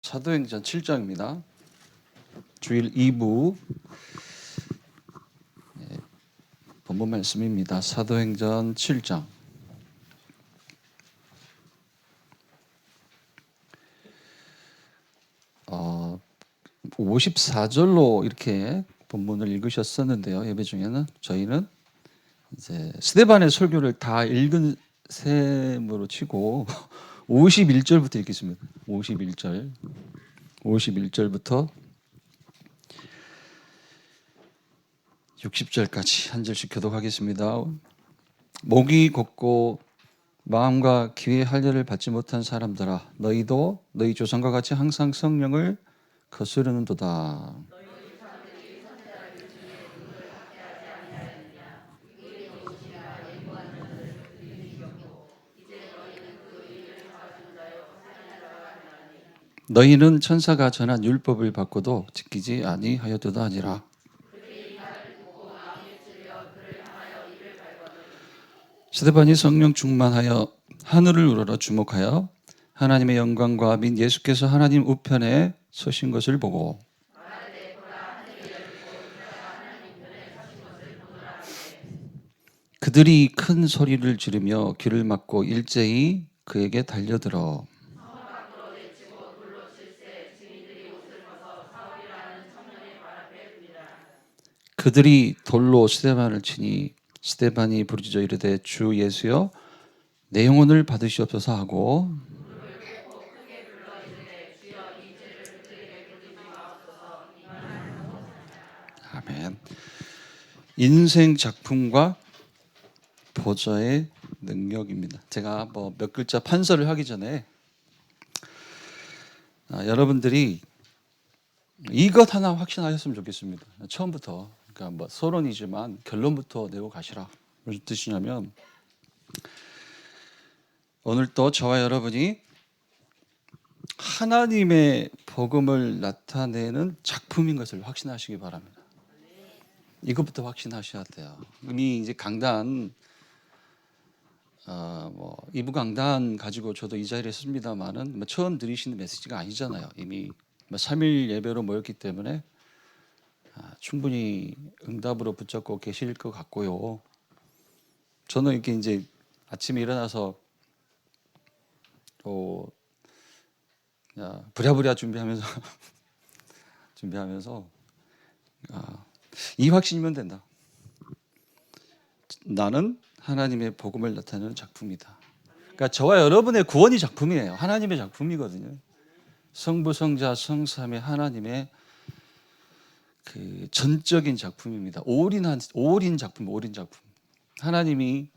사도행전 7장입니다. 주일 2부 본문 말씀입니다. 사도행전 7장 54절로 이렇게 본문을 읽으셨었는데요. 예배 중에는 저희는 이제 스데반의 설교를 다 읽은 셈으로 치고 51절부터 읽겠습니다. 51절부터 60절까지 한 절씩 교독하겠습니다. 목이 곱고 마음과 귀의 할례를 받지 못한 사람들아, 너희도 너희 조상과 같이 항상 성령을 거스르는도다. 너희는 천사가 전한 율법을 받고도 지키지 아니하였도다 하니라. 스데반이 성령 충만하여 하늘을 우러러 주목하여 하나님의 영광과 및 예수께서 하나님 우편에 서신 것을 보고 그들이 큰 소리를 지르며 귀를 막고 일제히 그에게 달려들어 그들이 돌로 스데반을 치니 스데반이 부르짖어 이르되 주 예수여 내 영혼을 받으시옵소서 하고 아멘. 인생 작품과 보좌의 능력입니다. 제가 몇 글자 판서를 하기 전에 여러분들이 이것 하나 확신하셨으면 좋겠습니다. 처음부터 그러니까 서론이지만 결론부터 내고 가시라. 무슨 뜻이냐면 오늘 또 저와 여러분이 하나님의 복음을 나타내는 작품인 것을 확신하시기 바랍니다. 이것부터 확신하셔야 돼요. 이미 이제 강단 2부 강단 가지고 저도 이 자리에 씁니다만은 처음 들으시는 메시지가 아니잖아요. 이미 3일 예배로 모였기 때문에 충분히 응답으로 붙잡고 계실 것 같고요. 저는 이렇게 이제 아침에 일어나서 또 부랴부랴 준비하면서 이 확신이면 된다. 나는 하나님의 복음을 나타내는 작품이다. 그러니까 저와 여러분의 구원이 작품이에요. 하나님의 작품이거든요. 성부, 성자, 성삼의 하나님의 그 전적인 작품입니다. 올인 작품. 하나님이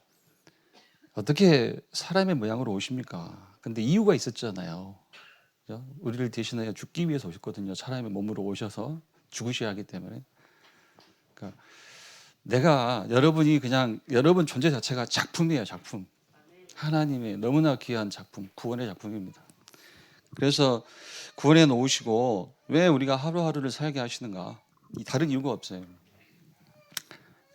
어떻게 사람의 모양으로 오십니까? 근데 이유가 있었잖아요. 우리를 대신하여 죽기 위해서 오셨거든요. 사람의 몸으로 오셔서 죽으셔야 하기 때문에. 그러니까 여러분이 그냥 여러분 존재 자체가 작품이에요. 작품. 하나님의 너무나 귀한 작품, 구원의 작품입니다. 그래서 구원해 놓으시고 왜 우리가 하루하루를 살게 하시는가? 다른 이유가 없어요.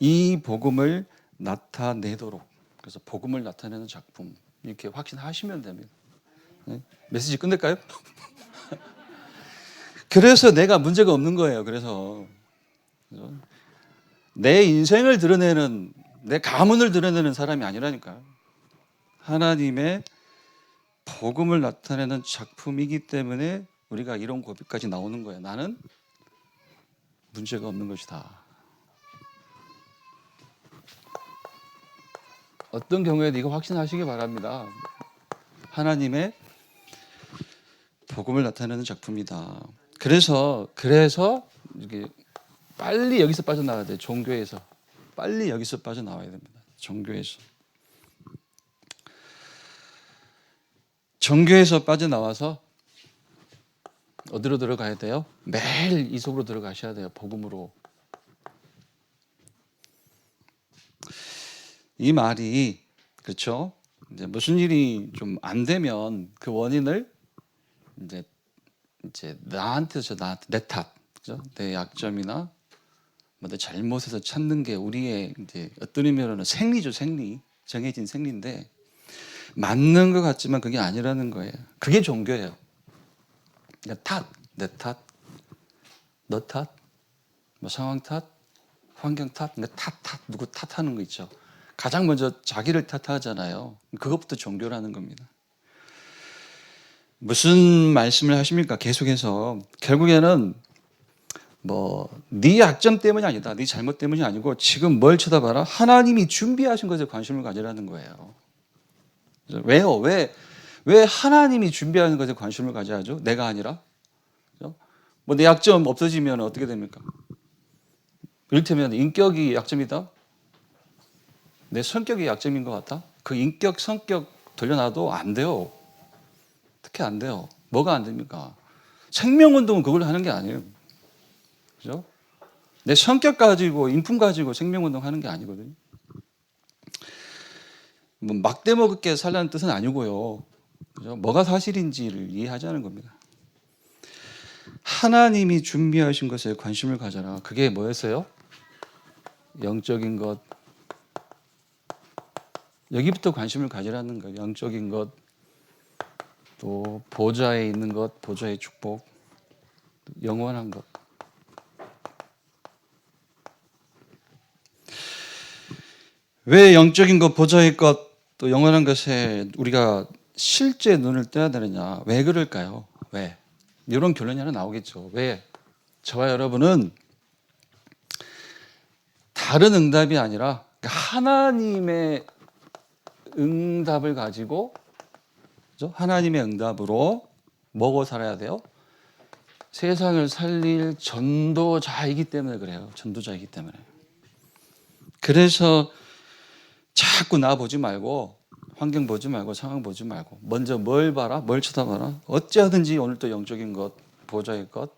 이 복음을 나타내도록. 그래서 복음을 나타내는 작품 이렇게 확신하시면 됩니다. 네? 메시지 끝낼까요? 그래서 내가 문제가 없는 거예요. 그래서 내 인생을 드러내는 내 가문을 드러내는 사람이 아니라니까요. 하나님의 복음을 나타내는 작품이기 때문에 우리가 이런 고백까지 나오는 거예요. 나는 문제가 없는 것이다. 어떤 경우에도 이거 확신하시기 바랍니다. 하나님의 복음을 나타내는 작품이다. 그래서 이게 빨리 여기서 빠져나와야 돼요. 종교에서 빨리 여기서 빠져나와야 됩니다. 종교에서 빠져나와서 어디로 들어가야 돼요? 매일 이 속으로 들어가셔야 돼요. 복음으로. 이 말이 그렇죠? 이제 무슨 일이 좀 안 되면 그 원인을 이제 나한테 내 탓, 그죠? 내 약점이나 내 잘못에서 찾는 게 우리의 이제 어떤 의미로는 생리죠, 정해진 생리인데 맞는 것 같지만 그게 아니라는 거예요. 그게 종교예요. 그러니까 내 탓, 너 탓, 뭐 상황 탓, 환경 탓, 그러니까 누구 탓하는 거 있죠. 가장 먼저 자기를 탓하잖아요. 그것부터 종교라는 겁니다. 무슨 말씀을 하십니까? 계속해서 결국에는 네 약점 때문이 아니다. 네 잘못 때문이 아니고 지금 뭘 쳐다봐라. 하나님이 준비하신 것에 관심을 가지라는 거예요. 왜요? 왜 하나님이 준비하는 것에 관심을 가져야죠? 내가 아니라? 내 약점 없어지면 어떻게 됩니까? 이를테면 인격이 약점이다? 내 성격이 약점인 것 같다? 그 인격, 성격 돌려놔도 안 돼요. 어떻게 안 돼요? 뭐가 안 됩니까? 생명운동은 그걸 하는 게 아니에요. 그죠? 내 성격 가지고, 인품 가지고 생명운동 하는 게 아니거든요. 막대 먹게 살라는 뜻은 아니고요. 그죠? 뭐가 사실인지를 이해하자는 겁니다. 하나님이 준비하신 것에 관심을 가져라. 그게 뭐였어요? 영적인 것. 여기부터 관심을 가지라는 거예요. 영적인 것, 또 보좌에 있는 것, 보좌의 축복, 영원한 것. 왜 영적인 것, 보좌의 것, 또 영원한 것에 우리가 실제 눈을 떠야 되느냐? 왜 그럴까요? 왜? 이런 결론이 하나 나오겠죠. 왜? 저와 여러분은 다른 응답이 아니라 하나님의 응답을 가지고, 그죠? 하나님의 응답으로 먹어 살아야 돼요. 세상을 살릴 전도자이기 때문에 그래요. 전도자이기 때문에. 그래서 자꾸 나 보지 말고, 환경 보지 말고, 상황 보지 말고, 먼저 뭘 봐라? 뭘 쳐다봐라? 어찌하든지 오늘 또 영적인 것, 보좌의 것,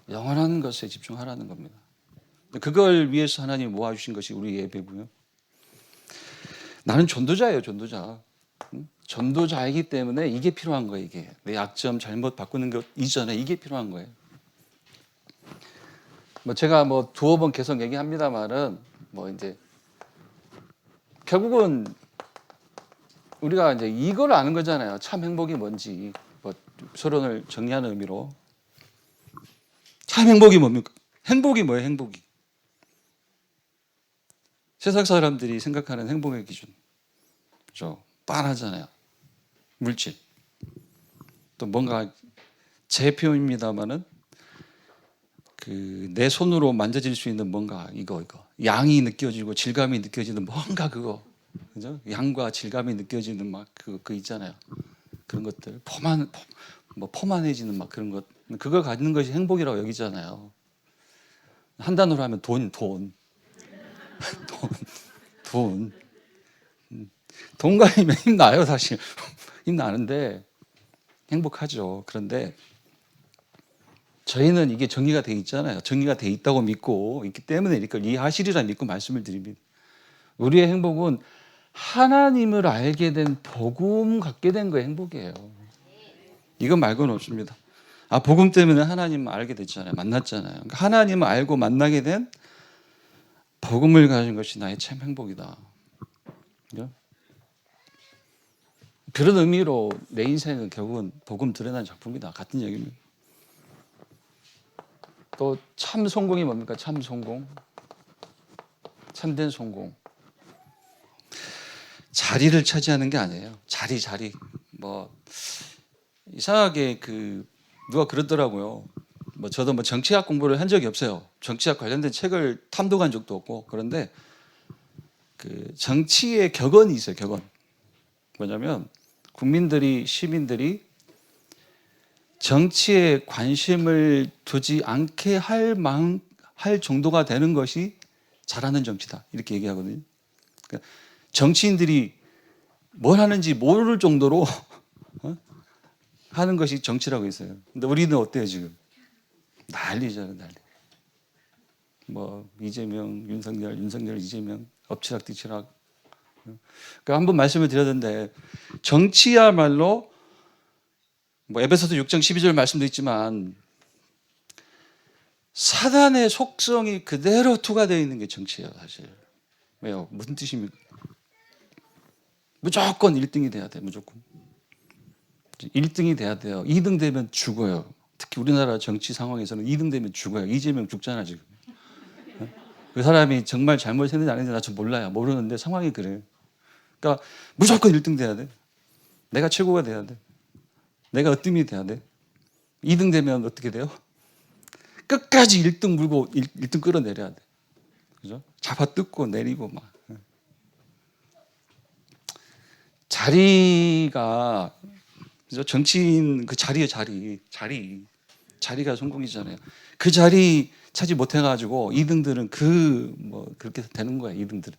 영원한 것에 집중하라는 겁니다. 그걸 위해서 하나님이 모아주신 것이 우리 예배고요. 나는 전도자예요, 전도자. 전도자이기 때문에 이게 필요한 거예요, 이게. 내 약점 잘못 바꾸는 것 이전에 이게 필요한 거예요. 제가 두어 번 계속 얘기합니다만은, 이제, 결국은 우리가 이제 이걸 아는 거잖아요. 참 행복이 뭔지. 서론을 정리하는 의미로. 참 행복이 뭡니까? 행복이 뭐예요, 행복이? 세상 사람들이 생각하는 행복의 기준. 그죠? 빤하잖아요. 물질. 또 뭔가 제 표현입니다만은 내 손으로 만져질 수 있는 뭔가 이거 양이 느껴지고 질감이 느껴지는 뭔가 그거. 그죠? 양과 질감이 느껴지는 그 있잖아요. 그런 것들. 포만해지는 그런 것. 그걸 갖는 것이 행복이라고 여기잖아요. 한 단어로 하면 돈. 돈 가지면 힘나요, 사실. 힘나는데 행복하죠. 그런데 저희는 이게 정리가 돼 있잖아요. 정리가 돼 있다고 믿고 있기 때문에 이걸 이해하시리라 믿고 말씀을 드립니다. 우리의 행복은 하나님을 알게 된 복음 갖게 된 거의 행복이에요. 이거 말고는 없습니다. 복음 때문에 하나님을 알게 됐잖아요. 만났잖아요. 그러니까 하나님을 알고 만나게 된 복음을 가진 것이 나의 참 행복이다. 그죠? 그런 의미로 내 인생은 결국은 복음 드러난 작품이다. 같은 얘기입니다. 또 참 성공이 뭡니까? 참 성공. 참된 성공. 자리를 차지하는 게 아니에요. 자리. 이상하게 누가 그러더라고요. 저도 정치학 공부를 한 적이 없어요. 정치학 관련된 책을 탐독한 적도 없고. 그런데 정치의 격언이 있어요. 격언. 뭐냐면 시민들이 정치에 관심을 두지 않게 할 정도가 되는 것이 잘하는 정치다. 이렇게 얘기하거든요. 그러니까 정치인들이 뭘 하는지 모를 정도로 하는 것이 정치라고 있어요. 근데 우리는 어때요, 지금? 난리잖아요, 난리. 이재명, 윤석열, 이재명, 엎치락뒤치락. 그러니까 한번 말씀을 드렸는데, 정치야말로 에베소서 6장 12절 말씀도 있지만 사단의 속성이 그대로 투과되어 있는 게 정치예요, 사실. 왜요? 무슨 뜻입니까? 무조건 1등이 돼야 돼, 무조건. 1등이 돼야 돼요. 2등 되면 죽어요. 특히 우리나라 정치 상황에서는 2등 되면 죽어요. 이재명 죽잖아 지금. 그 사람이 정말 잘못했는지 안 했는지 나 좀 몰라요. 모르는데 상황이 그래요. 그러니까 무조건 1등 돼야 돼. 내가 최고가 돼야 돼. 내가 으뜸이 돼야 돼. 2등 되면 어떻게 돼요? 끝까지 1등 물고 1등 끌어내려야 돼. 그죠? 잡아 뜯고 내리고 막. 자리가, 그죠? 정치인 그 자리에 자리가 성공이잖아요. 그 자리 차지 못해가지고 2등들은 그렇게 되는 거예요. 2등들은.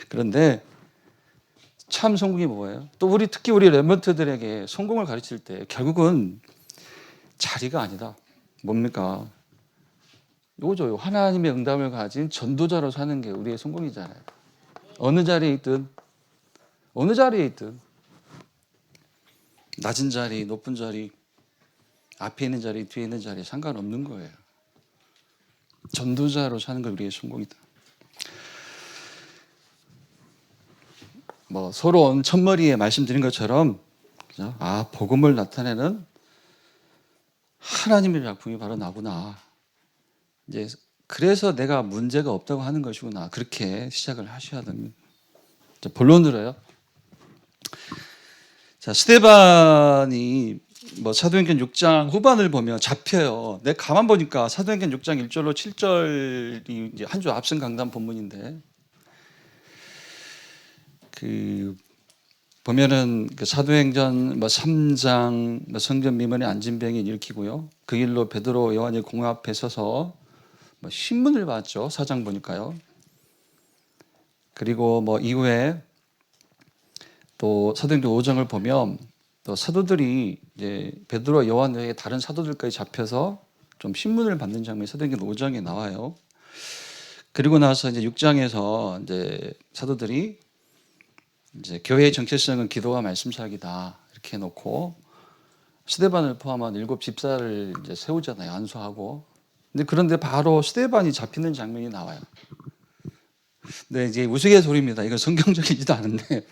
그런데 참 성공이 뭐예요? 또 특히 우리 랩런트들에게 성공을 가르칠 때 결국은 자리가 아니다. 뭡니까? 요거죠. 하나님의 응답을 가진 전도자로 사는 게 우리의 성공이잖아요. 어느 자리에 있든 낮은 자리, 높은 자리, 앞에 있는 자리, 뒤에 있는 자리 상관없는 거예요. 전도자로 사는 게 우리의 성공이다. 서론 첫머리에 말씀드린 것처럼, 그죠? 복음을 나타내는 하나님의 작품이 바로 나구나. 이제 그래서 내가 문제가 없다고 하는 것이구나. 그렇게 시작을 하셔야 됩니다. 자, 본론으로요. 자, 스데반이 사도행전 6장 후반을 보면 잡혀요. 내가 가만 보니까 사도행전 6장 1절로 7절이 이제 한 주 앞선 강단 본문인데, 보면은 사도행전 3장 성전 미문에 안진병이 일으키고요. 그 일로 베드로 요한이 공회 앞에 서서 신문을 봤죠. 4장 보니까요. 그리고 이후에 또 사도행전 5장을 보면 또 사도들이 이제 베드로 요한 외에 다른 사도들까지 잡혀서 좀 신문을 받는 장면이 사도행전 5장에 나와요. 그리고 나서 이제 6장에서 이제 사도들이 이제 교회의 정체성은 기도와 말씀 사역이다 이렇게 해놓고 스데반을 포함한 7 집사를 이제 세우잖아요. 안수하고. 근데 그런데 바로 스데반이 잡히는 장면이 나와요. 근데 이제 우스갯소리입니다. 이건 성경적이지도 않은데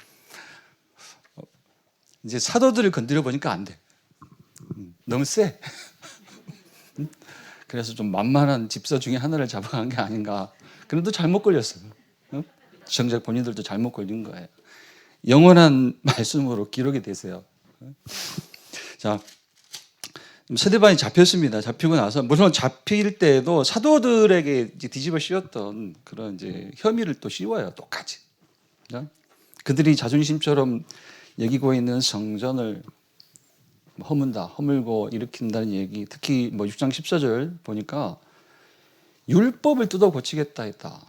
이제 사도들을 건드려 보니까 안 돼. 너무 세. 그래서 좀 만만한 집사 중에 하나를 잡아간 게 아닌가. 그런데 잘못 걸렸어요. 정작 본인들도 잘못 걸린 거예요. 영원한 말씀으로 기록이 되세요. 자, 스데반이 잡혔습니다. 잡히고 나서 물론 잡힐 때에도 사도들에게 이제 뒤집어 씌웠던 그런 이제 혐의를 또 씌워요. 똑같이. 그들이 자존심처럼 여기고 있는 성전을 허물고 일으킨다는 얘기. 특히 6장 14절 보니까 율법을 뜯어 고치겠다 했다.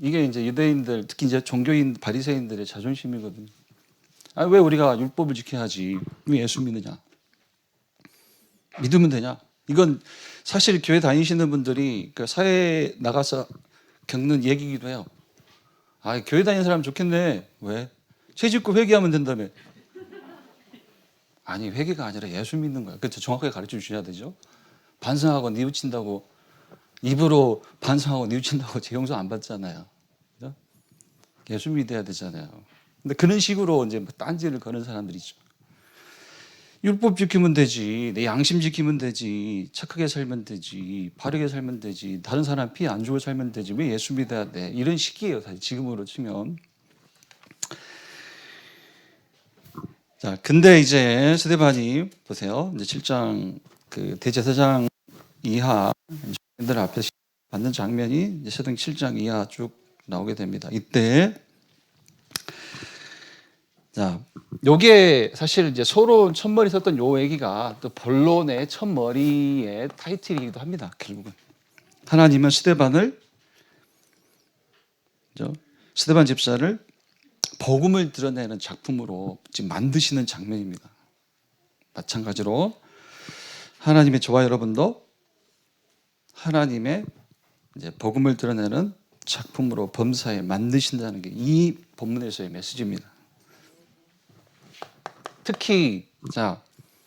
이게 이제 유대인들, 특히 이제 종교인 바리새인들의 자존심이거든요. 왜 우리가 율법을 지켜야지? 왜 예수 믿느냐? 믿으면 되냐? 이건 사실 교회 다니시는 분들이 그 사회에 나가서 겪는 얘기이기도 해요. 교회 다니는 사람 좋겠네. 왜? 죄 짓고 회개하면 된다며. 아니, 회개가 아니라 예수 믿는 거야. 그렇죠. 정확하게 가르쳐 주셔야 되죠. 반성하고 뉘우친다고, 입으로 반성하고 뉘우친다고 죄 용서 안 받잖아요. 그죠? 예수 믿어야 되잖아요. 근데 그런 식으로 이제 딴지를 거는 사람들이죠. 율법 지키면 되지, 내 양심 지키면 되지, 착하게 살면 되지, 바르게 살면 되지, 다른 사람 피해 안 주고 살면 되지, 왜 예수 믿어야 돼? 이런 식이에요. 사실 지금으로 치면. 자, 근데 이제 스데반이 보세요. 이제 7장 그 대제사장 이하 들 앞에서 받는 장면이 이제 사도행 7장 이하 쭉 나오게 됩니다. 이때 자, 요게 사실 이제 서론 첫머리 썼던 요 얘기가 또 본론의 첫머리의 타이틀이기도 합니다. 결국은 하나님은 스데반 집사를 복음을 드러내는 작품으로 지금 만드시는 장면입니다. 마찬가지로 하나님의 저와 여러분도 하나님의 이제 복음을 드러내는 작품으로 범사에 만드신다는 게 이 본문에서의 메시지입니다. 특히 자,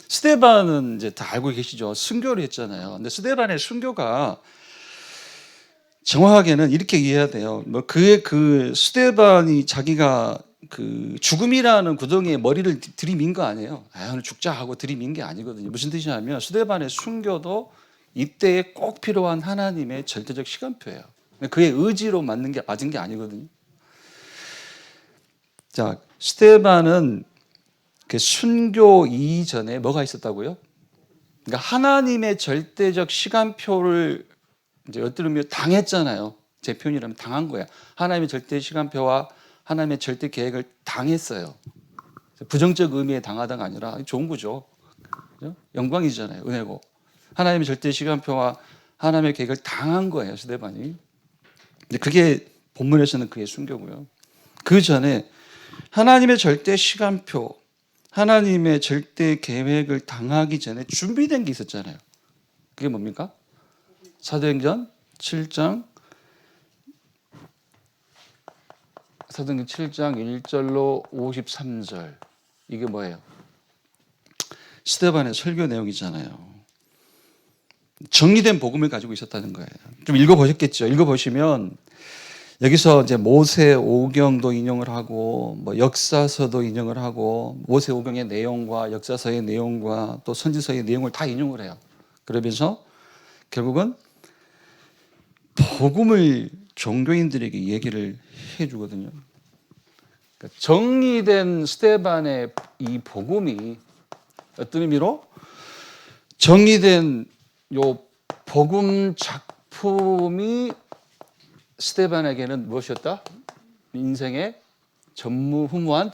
스데반은 이제 다 알고 계시죠. 순교를 했잖아요. 근데 스데반의 순교가 정확하게는 이렇게 이해해야 돼요. 그의 그 스데반이 자기가 그 죽음이라는 구덩이에 머리를 들이민 거 아니에요. 아, 오늘 죽자 하고 들이민 게 아니거든요. 무슨 뜻이냐면 스데반의 순교도 이때에 꼭 필요한 하나님의 절대적 시간표예요. 그의 의지로 맞는 게 맞은 게 아니거든요. 자, 스데반은 그 순교 이전에 뭐가 있었다고요? 그러니까 하나님의 절대적 시간표를 이제 어떤 의미로 당했잖아요. 제 표현이라면 당한 거야. 하나님의 절대 시간표와 하나님의 절대 계획을 당했어요. 부정적 의미의 당하다가 아니라 좋은 거죠. 영광이잖아요. 은혜고. 하나님의 절대 시간표와 하나님의 계획을 당한 거예요. 스데반이. 근데 그게 본문에서는 그의 순교고요. 그 전에 하나님의 절대 시간표, 하나님의 절대 계획을 당하기 전에 준비된 게 있었잖아요. 그게 뭡니까? 사도행전 7장 1절로 53절. 이게 뭐예요? 스데반의 설교 내용이잖아요. 정리된 복음을 가지고 있었다는 거예요. 좀 읽어보셨겠죠? 읽어보시면 여기서 이제 모세 오경도 인용을 하고 뭐 역사서도 인용을 하고 모세 오경의 내용과 역사서의 내용과 또 선지서의 내용을 다 인용을 해요. 그러면서 결국은 복음을 종교인들에게 얘기를 해주거든요. 그러니까 정리된 스데반의 이 복음이 어떤 의미로 정리된 요 복음 작품이 스데반에게는 무엇이었다? 인생의 전무후무한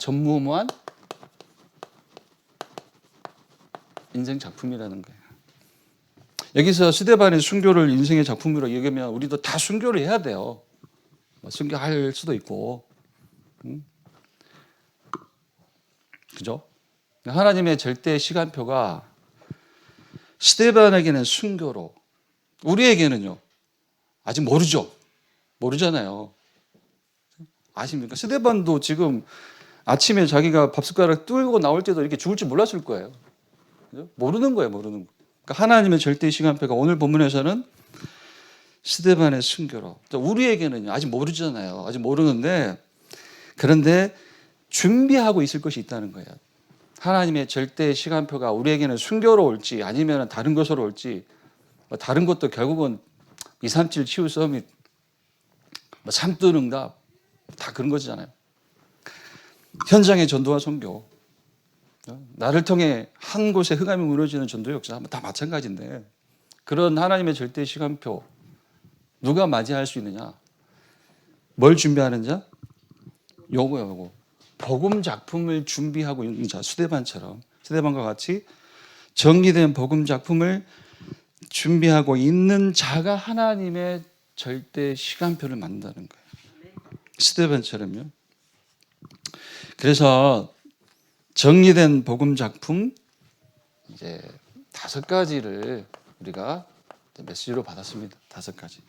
인생 작품이라는 거예요. 여기서 스데반의 순교를 인생의 작품으로 여기면 우리도 다 순교를 해야 돼요. 순교할 수도 있고, 그죠? 하나님의 절대 시간표가 스데반에게는 순교로, 우리에게는요 아직 모르잖아요. 아십니까? 스데반도 지금 아침에 자기가 밥숟가락 뚫고 나올 때도 이렇게 죽을 줄 몰랐을 거예요. 그죠? 모르는 거예요. 그러니까 하나님의 절대 시간표가 오늘 본문에서는 스데반의 순교로, 우리에게는요 아직 모르잖아요. 아직 모르는데, 그런데 준비하고 있을 것이 있다는 거예요. 하나님의 절대 시간표가 우리에게는 순교로 올지 아니면 다른 것으로 올지, 다른 것도 결국은 237 치유 서밋, 삼뜬응답 다 그런 거잖아요. 현장의 전도와 선교, 나를 통해 한 곳에 흑암이 무너지는 전도 역사 다 마찬가지인데, 그런 하나님의 절대 시간표 누가 맞이할 수 있느냐? 뭘 준비하는 자? 요거 복음 작품을 준비하고 있는 자, 스데반과 같이 정리된 복음 작품을 준비하고 있는 자가 하나님의 절대 시간표를 만든다는 거예요. 스데반처럼요. 그래서 정리된 복음 작품 이제 5가지를 우리가 메시지로 받았습니다. 5가지.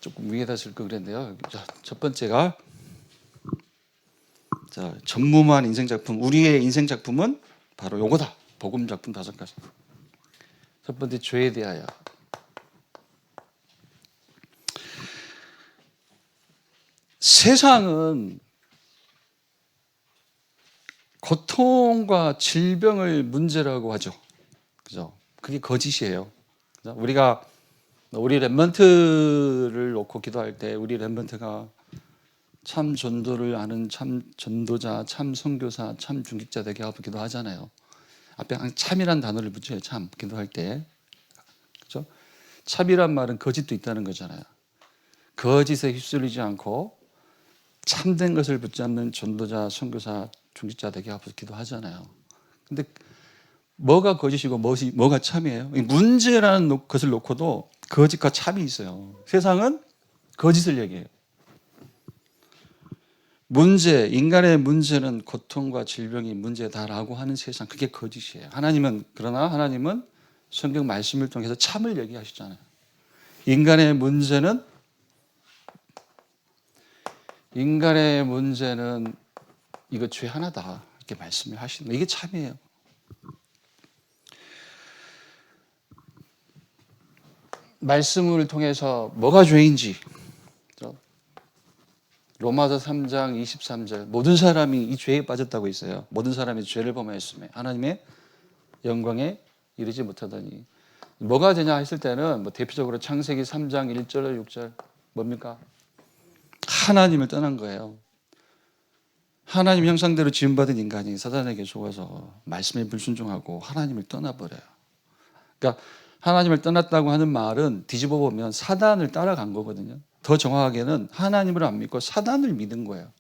조금 위에다 쓸 거 그랬는데요. 자, 첫 번째가 전무한 인생 작품. 우리의 인생 작품은 바로 요거다. 복음 작품 5가지. 첫 번째, 죄에 대하여. 세상은 고통과 질병을 문제라고 하죠. 그죠? 그게 거짓이에요. 그죠? 우리 렘넌트를 놓고 기도할 때 우리 렘넌트가 참 전도를 아는 참 전도자, 참 선교사, 참 중직자 되게 하고 기도하잖아요. 앞에 참이란 단어를 붙여요. 참 기도할 때. 그죠? 참이란 말은 거짓도 있다는 거잖아요. 거짓에 휩쓸리지 않고 참된 것을 붙잡는 전도자, 선교사, 중직자 되게 하고 기도하잖아요. 근데 뭐가 거짓이고 뭐가 참이에요? 문제라는 것을 놓고도 거짓과 참이 있어요. 세상은 거짓을 얘기해요. 인간의 문제는 고통과 질병이 문제다라고 하는 세상, 그게 거짓이에요. 그러나 하나님은 성경 말씀을 통해서 참을 얘기하시잖아요. 인간의 문제는 이거 죄 하나다, 이렇게 말씀을 하시는 거예요. 이게 참이에요. 말씀을 통해서 뭐가 죄인지, 로마서 3장 23절 모든 사람이 이 죄에 빠졌다고 있어요. 모든 사람이 죄를 범하였으며 하나님의 영광에 이르지 못하더니 뭐가 되냐 했을 때는 뭐 대표적으로 창세기 3장 1절 6절 뭡니까? 하나님을 떠난 거예요. 하나님 형상대로 지음받은 인간이 사단에게 속아서 말씀에 불순종하고 하나님을 떠나버려요. 그러니까 하나님을 떠났다고 하는 말은 뒤집어 보면 사단을 따라간 거거든요. 더 정확하게는 하나님을 안 믿고 사단을 믿은 거예요.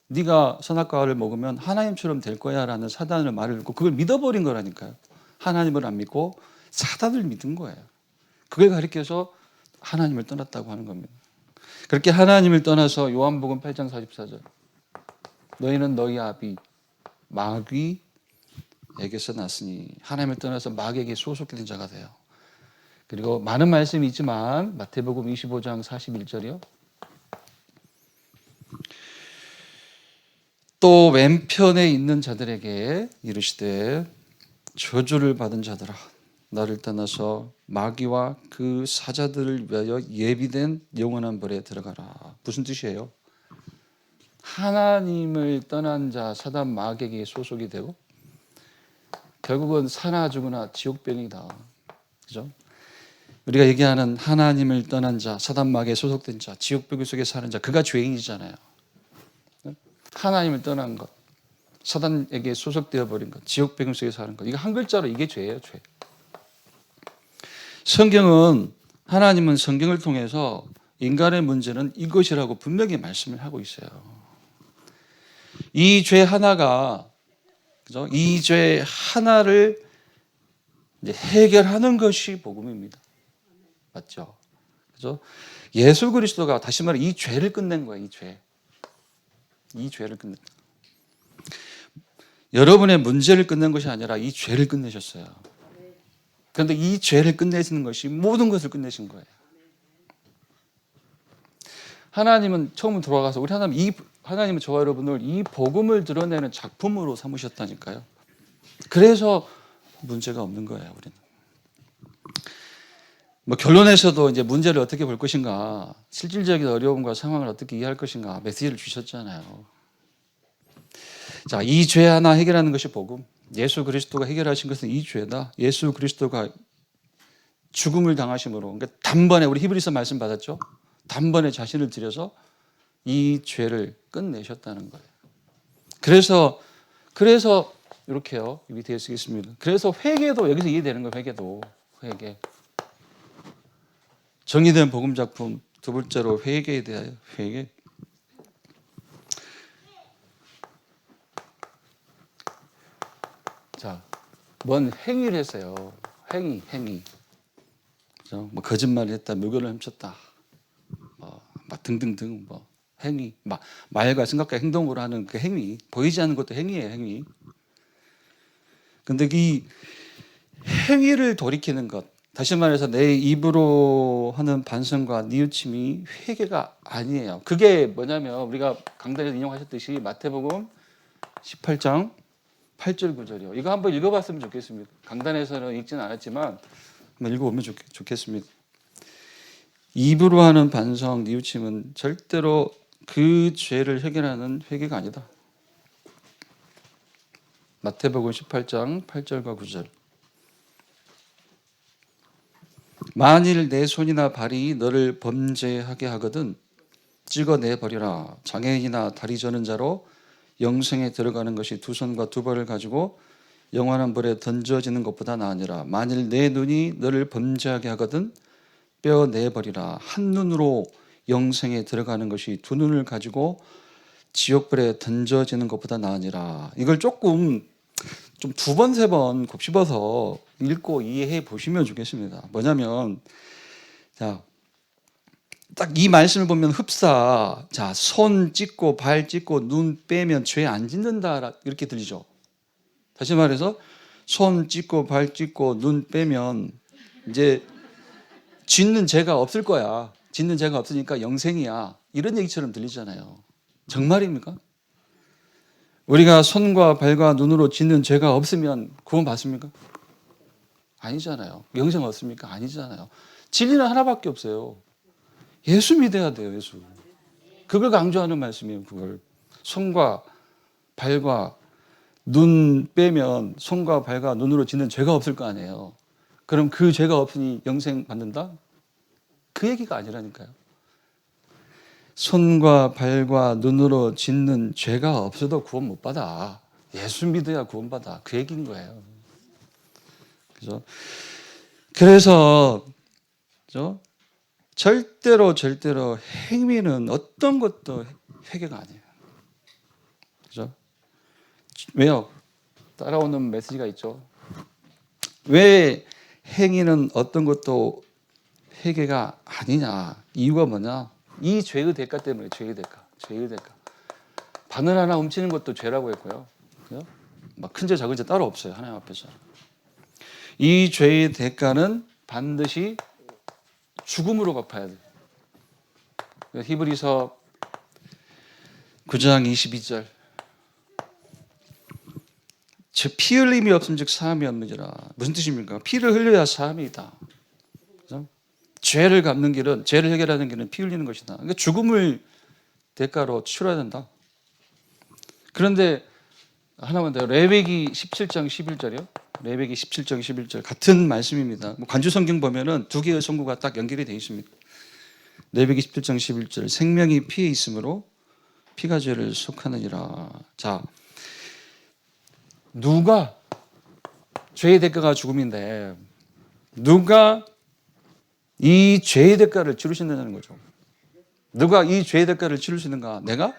네가 선악과를 먹으면 하나님처럼 될 거야 라는 사단의 말을 듣고 그걸 믿어버린 거라니까요. 하나님을 안 믿고 사단을 믿은 거예요. 그걸 가리켜서 하나님을 떠났다고 하는 겁니다. 그렇게 하나님을 떠나서 요한복음 8장 44절 너희는 너희 아비 마귀에게서 났으니 하나님을 떠나서 마귀에게 소속된 자가 돼요. 그리고 많은 말씀이 있지만 마태복음 25장 41절이요. 또 왼편에 있는 자들에게 이르시되 저주를 받은 자들아 나를 떠나서 마귀와 그 사자들을 위하여 예비된 영원한 벌에 들어가라. 무슨 뜻이에요? 하나님을 떠난 자 사단 마귀에게 소속이 되고 결국은 사나 죽으나 지옥병이다. 그죠? 우리가 얘기하는 하나님을 떠난 자, 사단 마귀에 소속된 자, 지옥병 속에 사는 자, 그가 죄인이잖아요. 하나님을 떠난 것, 사단에게 소속되어 버린 것, 지옥병 속에 사는 것. 이거 한 글자로 이게 죄예요, 죄. 성경은 하나님은 성경을 통해서 인간의 문제는 이것이라고 분명히 말씀을 하고 있어요. 이 죄 하나가 그죠? 이 죄 하나를 이제 해결하는 것이 복음입니다. 맞죠? 그죠? 예수 그리스도가 다시 말해 이 죄를 끝낸 거예요. 이 죄. 이 죄를 끝냈다. 여러분의 문제를 끝낸 것이 아니라 이 죄를 끝내셨어요. 그런데 이 죄를 끝내시는 것이 모든 것을 끝내신 거예요. 하나님은 처음 돌아가서 우리 하나님은 저와 여러분을 이 복음을 드러내는 작품으로 삼으셨다니까요. 그래서 문제가 없는 거예요, 우리는. 뭐 결론에서도 이제 문제를 어떻게 볼 것인가, 실질적인 어려움과 상황을 어떻게 이해할 것인가 메시지를 주셨잖아요. 자, 이 죄 하나 해결하는 것이 복음. 예수 그리스도가 해결하신 것은 이 죄다. 예수 그리스도가 죽음을 당하심으로, 그러니까 단번에 우리 히브리서 말씀 받았죠? 단번에 자신을 들여서 이 죄를 끝내셨다는 거예요. 그래서 이렇게요. 밑에 쓰겠습니다. 그래서 회개도 여기서 이해되는 거예요. 회개. 정의된 복음 작품 두 번째로 회개에 대하여 회개. 자, 뭔 행위를 했어요. 행위. 그죠? 뭐 거짓말을 했다, 물건을 훔쳤다, 막 등등등 뭐 행위, 말과 생각과 행동으로 하는 그 행위, 보이지 않는 것도 행위예요, 행위. 근데 이 행위를 돌이키는 것, 다시 말해서 내 입으로 하는 반성과 뉘우침이 회개가 아니에요. 그게 뭐냐면 우리가 강단에서 인용하셨듯이 마태복음 18장 8절 9절이요. 이거 한번 읽어봤으면 좋겠습니다. 강단에서는 읽지는 않았지만 한번 읽어보면 좋겠습니다. 입으로 하는 반성, 뉘우침은 절대로 그 죄를 해결하는 회개가 아니다. 마태복음 18장 8절과 9절. 만일 내 손이나 발이 너를 범죄하게 하거든 찍어내버리라. 장애인이나 다리 저는 자로 영생에 들어가는 것이 두 손과 두 발을 가지고 영원한 불에 던져지는 것보다 나으니라. 만일 내 눈이 너를 범죄하게 하거든 빼어내버리라. 한 눈으로 영생에 들어가는 것이 두 눈을 가지고 지옥불에 던져지는 것보다 나으니라. 이걸 조금 좀 두 번, 세 번 곱씹어서 읽고 이해해 보시면 좋겠습니다. 뭐냐면, 자, 딱 이 말씀을 보면 흡사, 자, 손 찢고 발 찢고 눈 빼면 죄 안 짓는다 이렇게 들리죠. 다시 말해서 손 찢고 발 찢고 눈 빼면 이제 짓는 죄가 없을 거야. 짓는 죄가 없으니까 영생이야. 이런 얘기처럼 들리잖아요. 정말입니까? 우리가 손과 발과 눈으로 짓는 죄가 없으면 구원 받습니까? 아니잖아요. 영생 얻습니까? 아니잖아요. 진리는 하나밖에 없어요. 예수 믿어야 돼요. 예수. 그걸 강조하는 말씀이에요. 그걸 손과 발과 눈 빼면 손과 발과 눈으로 짓는 죄가 없을 거 아니에요. 그럼 그 죄가 없으니 영생 받는다? 그 얘기가 아니라니까요. 손과 발과 눈으로 짓는 죄가 없어도 구원 못 받아. 예수 믿어야 구원 받아. 그 얘기인 거예요. 그죠? 그래서 절대로 행위는 어떤 것도 회개가 아니에요. 그죠? 왜요? 따라오는 메시지가 있죠. 왜 행위는 어떤 것도 회개가 아니냐? 이유가 뭐냐? 이 죄의 대가 때문에. 죄의 대가. 바늘 하나 훔치는 것도 죄라고 했고요. 막 큰 죄 작은 죄 따로 없어요. 하나님 앞에서. 이 죄의 대가는 반드시 죽음으로 갚아야 돼요. 히브리서 9장 22절. 피 흘림이 없음즉 사함이 없느니라. 무슨 뜻입니까? 피를 흘려야 사함이 있다. 그죠? 죄를 갚는 길은, 죄를 해결하는 길은 피 흘리는 것이다. 그러니까 죽음을 대가로 치러야 된다. 그런데 하나만 더, 레위기 17장 11절이요. 레위기 17장 11절 같은 말씀입니다. 관주 성경 보면은 두 개의 선구가 딱 연결이 되어 있습니다. 레위기 17장 11절, 생명이 피에 있으므로 피가 죄를 속하느니라. 자, 누가, 죄의 대가가 죽음인데 누가 이 죄의 대가를 치르신다는 거죠. 누가 이 죄의 대가를 치르시는가? 내가?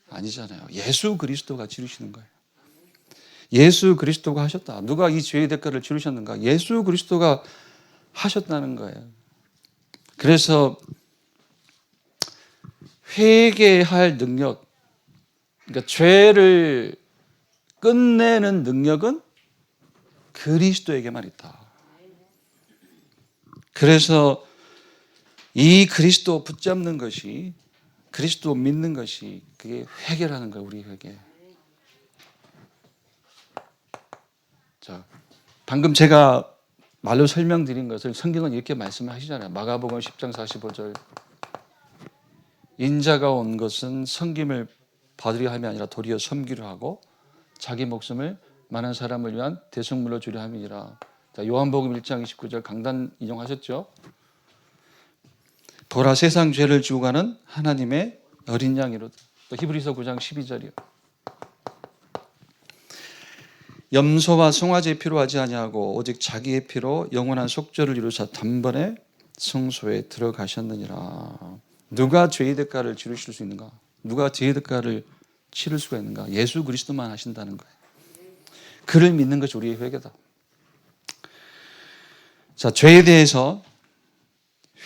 아니잖아요. 예수 그리스도가 치르시는 거예요. 예수 그리스도가 하셨다. 누가 이 죄의 대가를 치르셨는가? 예수 그리스도가 하셨다는 거예요. 그래서 회개할 능력, 그러니까 죄를 끝내는 능력은 그리스도에게만 있다. 그래서 이 그리스도 붙잡는 것이, 그리스도 믿는 것이, 그게 회개라는 거예요. 우리 회개. 자, 방금 제가 말로 설명드린 것을 성경은 이렇게 말씀하시잖아요. 마가복음 10장 45절. 인자가 온 것은 섬김을 받으려 함이 아니라 도리어 섬기려 하고 자기 목숨을 많은 사람을 위한 대속물로 주려 함이니라. 자, 요한복음 1장 29절 강단 인용하셨죠? 보라 세상 죄를 지고 가는 하나님의 어린 양이로다. 또 히브리서 9장 12절이요. 염소와 송아지의 피로 하지 아니하고 오직 자기의 피로 영원한 속죄를 이루사 단번에 성소에 들어가셨느니라. 누가 죄의 대가를 치르실 수 있는가? 누가 죄의 대가를 치를 수가 있는가? 예수 그리스도만 하신다는 거예요. 그를 믿는 것이 우리의 회개다. 자, 죄에 대해서,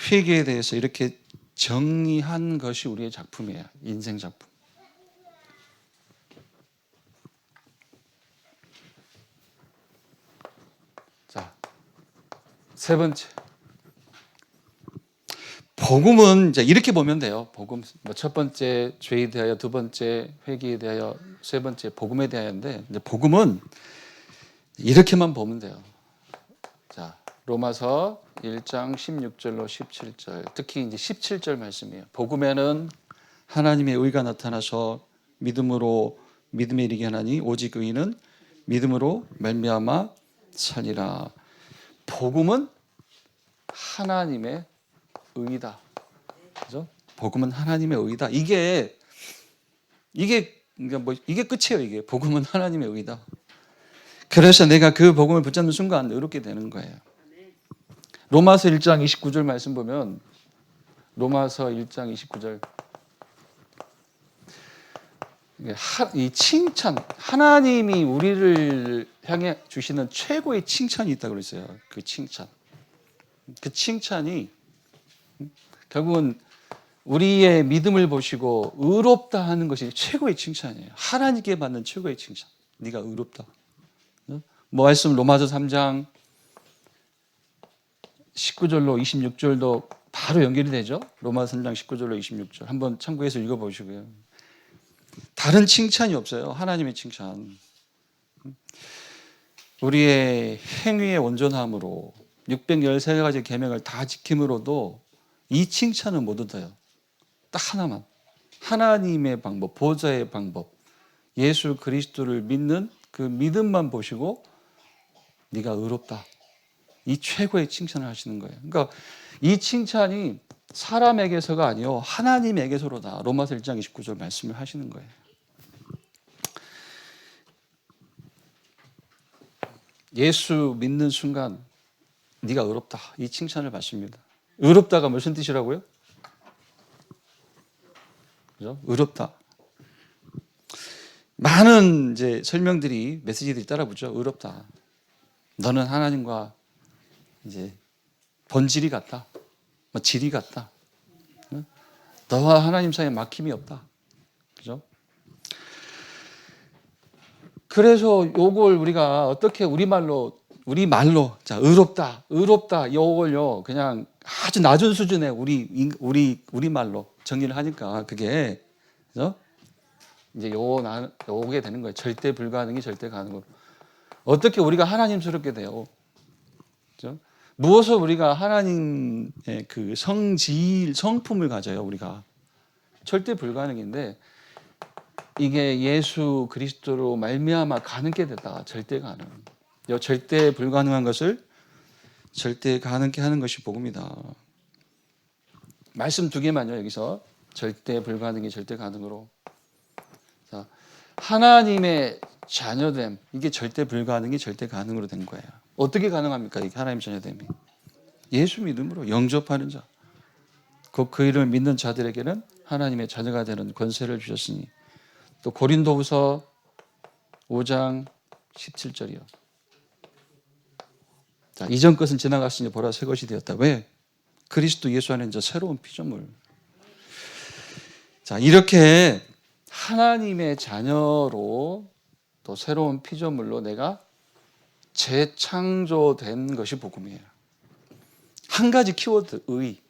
회개에 대해서 이렇게 정리한 것이 우리의 작품이에요. 인생 작품. 자, 세 번째. 복음은 이제 이렇게 보면 돼요. 복음, 첫 번째 죄에 대하여, 두 번째 회개에 대하여, 세 번째 복음에 대하여인데, 이제 복음은 이렇게만 보면 돼요. 자, 로마서 1장 16절로 17절, 특히 이제 17절 말씀이에요. 복음에는 하나님의 의가 나타나서 믿음으로 믿음에 이르게 하나니 오직 의인은 믿음으로 말미암아 살리라. 복음은 하나님의 의다. 그죠? 복음은 하나님의 의다. 이게 끝이에요. 이게 복음은 하나님의 의다. 그래서 내가 그 복음을 붙잡는 순간 의롭게 되는 거예요. 로마서 1장 29절 말씀 보면, 로마서 1장 29절, 이 칭찬, 하나님이 우리를 향해 주시는 최고의 칭찬이 있다고 그랬어요. 그 칭찬이 결국은 우리의 믿음을 보시고 의롭다 하는 것이 최고의 칭찬이에요. 하나님께 받는 최고의 칭찬. 네가 의롭다. 뭐 말씀 로마서 3장 19절로 26절도 바로 연결이 되죠. 로마서 3장 19절로 26절. 한번 참고해서 읽어보시고요. 다른 칭찬이 없어요. 하나님의 칭찬. 우리의 행위의 온전함으로 613가지 계명을 다 지킴으로도 이 칭찬은 못 얻어요. 딱 하나만. 하나님의 방법, 보좌의 방법, 예수 그리스도를 믿는 그 믿음만 보시고 네가 의롭다. 이 최고의 칭찬을 하시는 거예요. 그러니까 이 칭찬이 사람에게서가 아니요 하나님에게서로다. 로마서 1장 29절 말씀을 하시는 거예요. 예수 믿는 순간 네가 의롭다. 이 칭찬을 받습니다. 의롭다가 무슨 뜻이라고요? 그죠? 의롭다. 많은 이제 설명들이 메시지들이 따라붙죠. 의롭다. 너는 하나님과 이제 본질이 같다. 뭐 질이 같다. 너와 하나님 사이에 막힘이 없다. 그죠? 그래서 요걸 우리가 어떻게 우리말로 자, 의롭다 요걸요 그냥 아주 낮은 수준의 우리말로 정리를 하니까 그게 그죠? 이제 요게 되는 거예요. 절대 불가능이 절대 가능으로. 어떻게 우리가 하나님스럽게 돼요? 그죠? 무엇을 우리가 하나님의 그 성품을 가져요, 우리가. 절대 불가능인데 이게 예수 그리스도로 말미암아 가능케 됐다. 절대 가능. 요 절대 불가능한 것을 절대 가능케 하는 것이 복음이다. 말씀 두 개만요, 여기서. 절대 불가능이 절대 가능으로. 자, 하나님의 자녀됨, 이게 절대 불가능이 절대 가능으로 된 거예요. 어떻게 가능합니까? 이게 하나님 자녀됨이. 예수 믿음으로 영접하는 자. 곧 그 이름을 믿는 자들에게는 하나님의 자녀가 되는 권세를 주셨으니. 또 고린도후서 5장 17절이요. 자, 이전 것은 지나갔으니 보라 새 것이 되었다. 왜? 그리스도 예수 안에 이제 새로운 피조물. 자, 이렇게 하나님의 자녀로 또 새로운 피조물로 내가 재창조된 것이 복음이에요. 한 가지 키워드 의.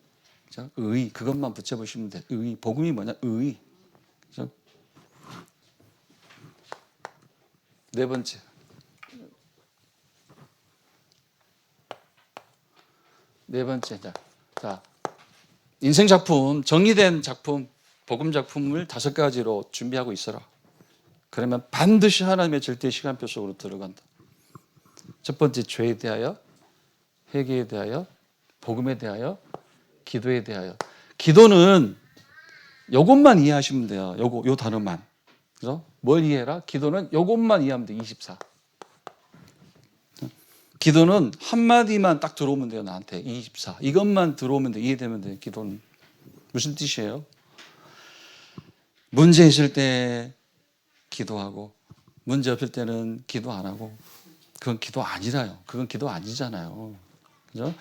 그죠? 의 그것만 붙여보시면 돼요. 의 복음이 뭐냐? 의. 그죠? 네 번째. 자, 인생 작품, 정리된 작품, 복음 작품을 5가지로 준비하고 있어라. 그러면 반드시 하나님의 절대 시간표 속으로 들어간다. 첫 번째, 죄에 대하여, 회개에 대하여, 복음에 대하여, 기도에 대하여. 기도는 요것만 이해하시면 돼요. 요 단어만. 그죠? 뭘 이해해라? 기도는 요것만 이해하면 돼. 24. 기도는 한마디만 딱 들어오면 돼요, 나한테. 24. 이것만 들어오면 돼. 이해되면 돼. 기도는. 무슨 뜻이에요? 문제 있을 때 기도하고, 문제 없을 때는 기도 안 하고, 그건 기도 아니라요. 그건 기도 아니잖아요. 그죠?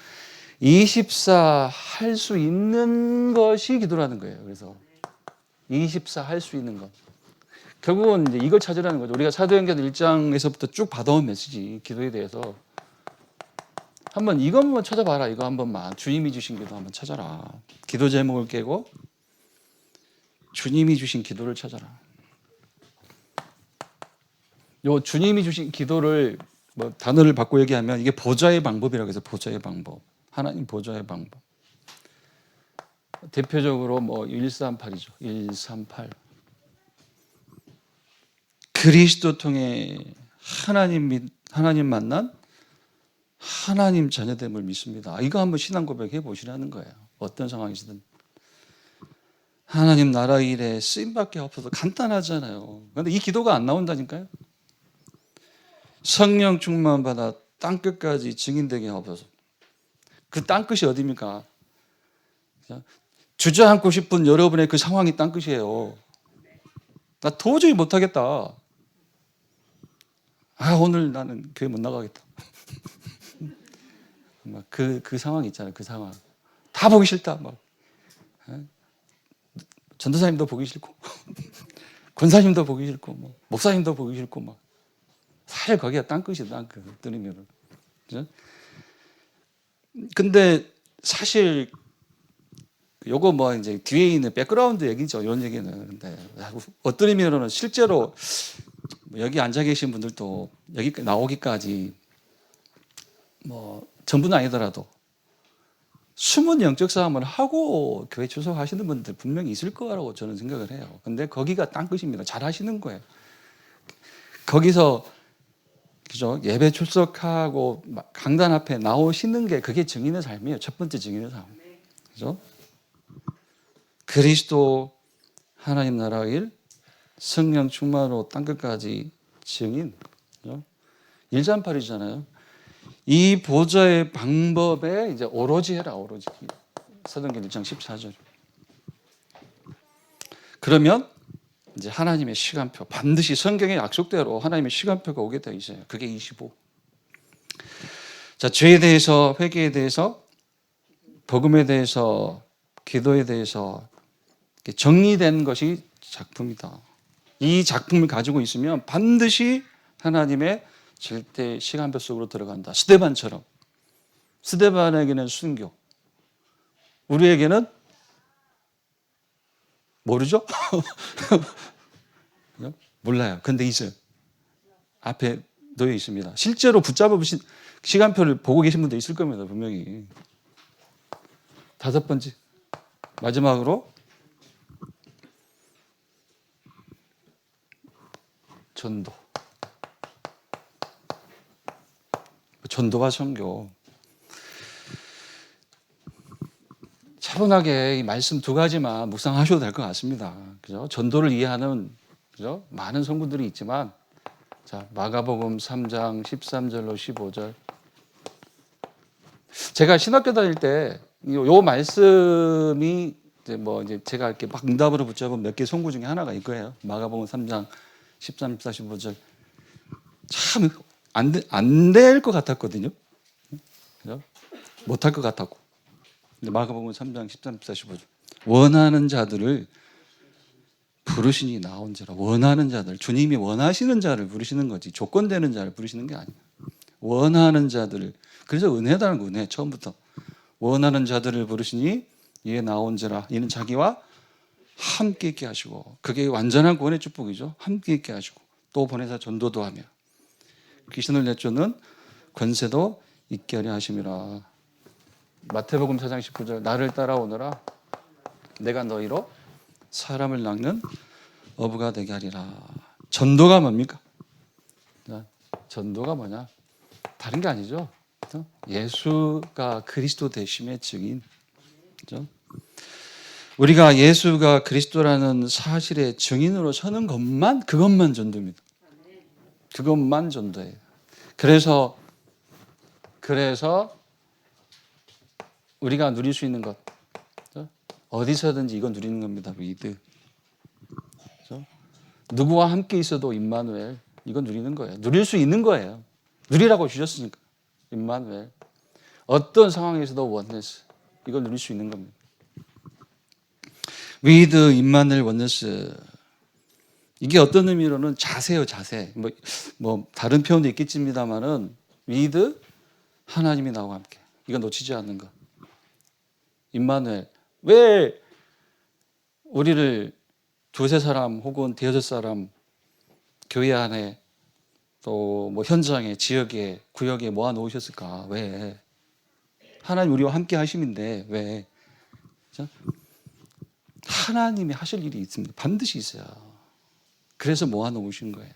24 할 수 있는 것이 기도라는 거예요. 그래서 24 할 수 있는 것. 결국은 이제 이걸 찾으라는 거죠. 우리가 사도행전 1장에서부터 쭉 받아온 메시지, 기도에 대해서. 한번 이거 한번 찾아봐라. 이거 한 번만. 주님이 주신 기도 한번 찾아라. 기도 제목을 깨고 주님이 주신 기도를 찾아라. 요 주님이 주신 기도를 뭐 단어를 바꿔 얘기하면 이게 보좌의 방법이라고 해서 보좌의 방법. 하나님 보좌의 방법. 대표적으로 뭐 138이죠. 138. 그리스도 통해 하나님 만난 하나님 자녀됨을 믿습니다. 이거 한번 신앙 고백해 보시라는 거예요. 어떤 상황이든. 하나님 나라 일에 쓰임밖에 없어서 간단하잖아요. 그런데 이 기도가 안 나온다니까요. 성령 충만 받아 땅끝까지 증인되게 하옵소서. 그 땅끝이 어디입니까? 주저앉고 싶은 여러분의 그 상황이 땅끝이에요. 나 도저히 못하겠다. 오늘 나는 교회 못 나가겠다. 막 그 상황 있잖아요. 그 상황. 다 보기 싫다. 막. 전도사님도 보기 싫고, 권사님도 보기 싫고, 뭐, 목사님도 보기 싫고, 막. 사실 거기가 땅끝이다. 땅끝. 들으면은. 그죠? 근데 사실 요거 뭐 이제 뒤에 있는 백그라운드 얘기죠. 이런 얘기는. 근데 어떤 의미로는 실제로 여기 앉아 계신 분들도 여기 나오기까지 뭐 전부는 아니더라도 숨은 영적 싸움을 하고 교회 출석하시는 분들 분명히 있을 거라고 저는 생각을 해요. 근데 거기가 딴 것입니다. 잘 하시는 거예요. 거기서 그죠? 예배 출석하고 강단 앞에 나오시는 게 그게 증인의 삶이에요. 첫 번째 증인의 삶. 그죠? 그리스도 하나님 나라의 일, 성령 충만으로 땅 끝까지 증인. 그죠? 138이잖아요. 이 보좌의 방법에 이제 오로지 해라, 오로지. 사도행전 1장 14절. 그러면 이제 하나님의 시간표, 반드시 성경의 약속대로 하나님의 시간표가 오게 되어 있어요. 그게 25. 자, 죄에 대해서, 회개에 대해서, 복음에 대해서, 기도에 대해서 정리된 것이 작품이다. 이 작품을 가지고 있으면 반드시 하나님의 절대 시간표 속으로 들어간다. 스데반처럼. 스데반에게는 순교. 우리에게는 모르죠? 몰라요. 근데 있어요. 앞에 놓여 있습니다. 실제로 붙잡으신 시간표를 보고 계신 분도 있을 겁니다. 분명히. 5번째. 마지막으로 전도. 전도와 선교. 차분하게 이 말씀 2가지만 묵상하셔도 될 것 같습니다. 그죠? 전도를 이해하는 그죠? 많은 성분들이 있지만, 자, 마가복음 3장 13절로 15절. 제가 신학교 다닐 때 요 말씀이 이제 제가 이렇게 막 응답으로 붙잡은 몇 개 성구 중에 하나가 이거예요. 마가복음 3장 13, 14, 15절. 참 안 될 것 같았거든요. 그죠? 못할 것 같았고. 근데 마가복음 3장 13, 14, 15절. 원하는 자들을 부르시니 나온지라. 원하는 자들, 주님이 원하시는 자를 부르시는 거지 조건되는 자를 부르시는 게 아니에요. 원하는 자들을. 그래서 은혜다는 거, 은혜. 처음부터 원하는 자들을 부르시니 이에 나온지라. 이는 자기와 함께 있게 하시고, 그게 완전한 구원의 축복이죠. 함께 있게 하시고 또 보내사 전도도 하며 귀신을 내쫓는 권세도 있게 하려 하심이라. 마태복음 4장 19절. 나를 따라오너라. 내가 너희로 사람을 낚는 어부가 되게 하리라. 전도가 뭡니까? 전도가 뭐냐? 다른 게 아니죠. 그렇죠? 예수가 그리스도 되심의 증인. 그렇죠? 우리가 예수가 그리스도라는 사실의 증인으로 서는 것만, 그것만 전도입니다. 그것만 전도예요. 그래서 우리가 누릴 수 있는 것, 그렇죠? 어디서든지 이건 누리는 겁니다. 위드. 그렇죠? 누구와 함께 있어도 임마누엘, 이건 누리는 거예요. 누릴 수 있는 거예요. 누리라고 주셨으니까. 임마누엘. 어떤 상황에서도 원네스, 이걸 누릴 수 있는 겁니다. 위드, 임마누엘, 원네스. 이게 어떤 의미로는 자세요, 자세. 뭐 다른 표현도 있겠습니다만은 위드, 하나님이 나와 함께. 이거 놓치지 않는 것. 임마누엘. 왜 우리를 2-3사람 혹은 5-6사람 교회 안에 또 뭐 현장에, 지역에, 구역에 모아 놓으셨을까? 왜? 하나님 우리와 함께 하심인데 왜? 그렇죠? 하나님이 하실 일이 있습니다. 반드시 있어요. 그래서 모아 놓으신 거예요.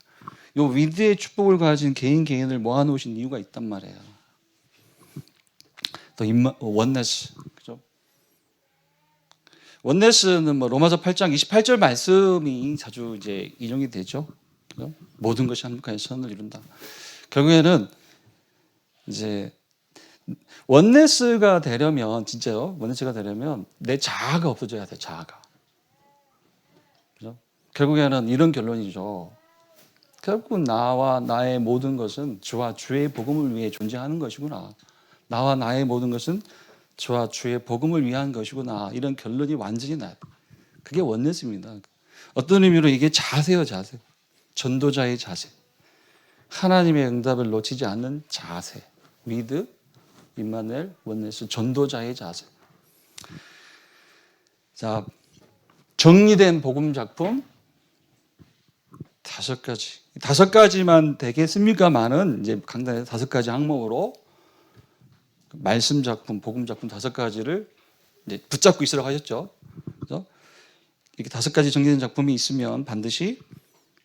이 위드의 축복을 가진 개인을 모아 놓으신 이유가 있단 말이에요. 또 원네스. 그죠? 원네스는 뭐 로마서 8장 28절 말씀이 자주 이제 인용이 되죠. 그죠? 모든 것이 한국화의 선을 이룬다. 결국에는 이제 원네스가 되려면, 진짜요, 원네스가 되려면 내 자아가 없어져야 돼. 자아가. 그죠? 결국에는 이런 결론이죠. 결국 나와 나의 모든 것은 주와 주의 복음을 위해 존재하는 것이구나. 나와 나의 모든 것은 주와 주의 복음을 위한 것이구나. 이런 결론이 완전히 나요. 그게 원네스입니다. 어떤 의미로 이게 자세요, 자세. 전도자의 자세. 하나님의 응답을 놓치지 않는 자세. 위드, 임마누엘, 원네스. 전도자의 자세. 자, 정리된 복음 작품 5가지. 5가지만 되겠습니까만은 이제 강단에서 5가지 항목으로 말씀 작품, 복음 작품 5가지를 이제 붙잡고 있으라고 하셨죠. 그래서 이렇게 5가지 정리된 작품이 있으면 반드시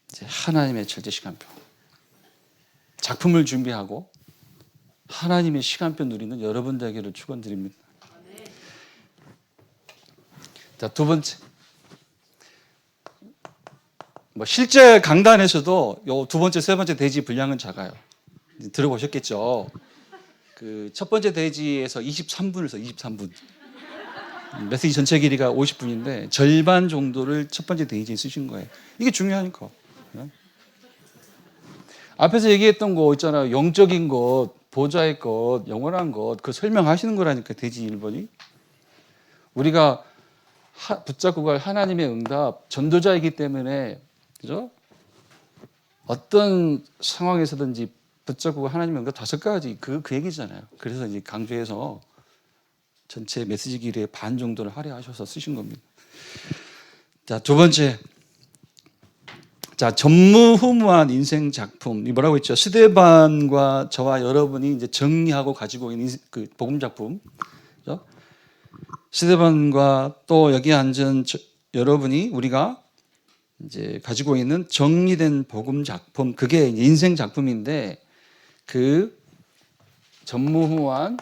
이제 하나님의 절대 시간표, 작품을 준비하고 하나님의 시간표 누리는 여러분 되기를 축원드립니다. 자, 2번째. 실제 강단에서도 요 2번째, 3번째 대지 분량은 작아요. 들어보셨겠죠. 그 첫 번째 대지에서 23분을 써, 23분. 메시지 전체 길이가 50분인데 절반 정도를 첫 번째 대지에 쓰신 거예요. 이게 중요하니까. 앞에서 얘기했던 거 있잖아요. 영적인 것, 보좌의 것, 영원한 것, 그 설명하시는 거라니까, 대지 1번이. 우리가 붙잡고 갈 하나님의 응답, 전도자이기 때문에, 그죠? 어떤 상황에서든지 붙잡고 갈 하나님의 응답 5가지, 그 얘기잖아요. 그래서 이제 강조해서 전체 메시지 길이의 반 정도를 할애하셔서 쓰신 겁니다. 자, 2번째. 자, 전무후무한 인생 작품. 이 뭐라고 했죠? 스데반과 저와 여러분이 이제 정리하고 가지고 있는 그 복음 작품. 그죠? 스데반과 또 여기 앉은 여러분이 우리가 이제 가지고 있는 정리된 복음 작품. 그게 인생 작품인데 그 전무후무한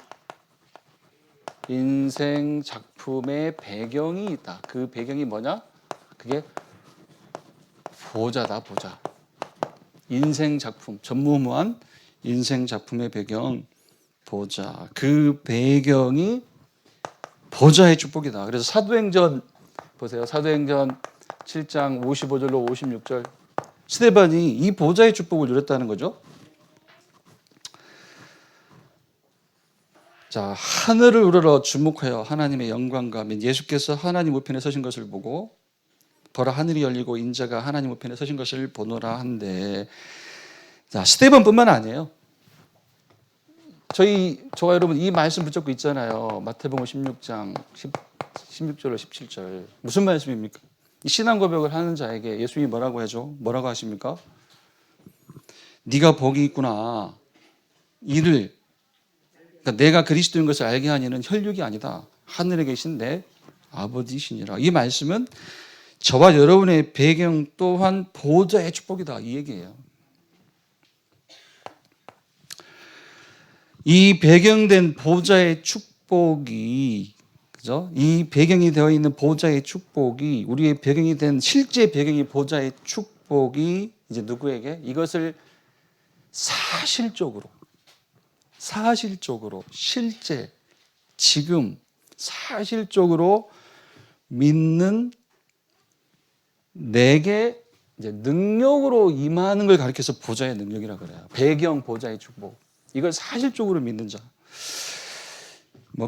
인생 작품의 배경이 있다. 그 배경이 뭐냐? 그게 보좌다, 보좌. 인생 작품, 전무후무한 인생 작품의 배경, 보좌. 그 배경이 보좌의 축복이다. 그래서 사도행전 보세요. 사도행전 7장 55절로 56절. 스데반이 이 보좌의 축복을 누렸다는 거죠. 자, 하늘을 우러러 주목하여 하나님의 영광과 예수께서 하나님 우편에 서신 것을 보고 보라 하늘이 열리고 인자가 하나님 우편에 서신 것을 보노라 한데, 자, 스데반뿐만 아니에요. 저와 여러분 이 말씀 붙잡고 있잖아요. 마태복음 16장 16절로 17절. 무슨 말씀입니까? 이 신앙 고백을 하는 자에게 예수님이 뭐라고 하죠? 뭐라고 하십니까? 네가 복이 있구나. 이를, 그러니까 내가 그리스도인 것을 알게 하니는 혈육이 아니다. 하늘에 계신 내 아버지시니라. 이 말씀은 저와 여러분의 배경 또한 보좌의 축복이다. 이 얘기예요. 이 배경된 보좌의 축복이, 그죠? 이 배경이 되어 있는 보좌의 축복이, 우리의 배경이 된 실제 배경이 보좌의 축복이 이제 누구에게? 이것을 사실적으로, 실제, 지금, 사실적으로 믿는 내게 이제 능력으로 임하는 걸 가리켜서 보좌의 능력이라 그래요. 배경 보좌의 축복. 이걸 사실적으로 믿는 자.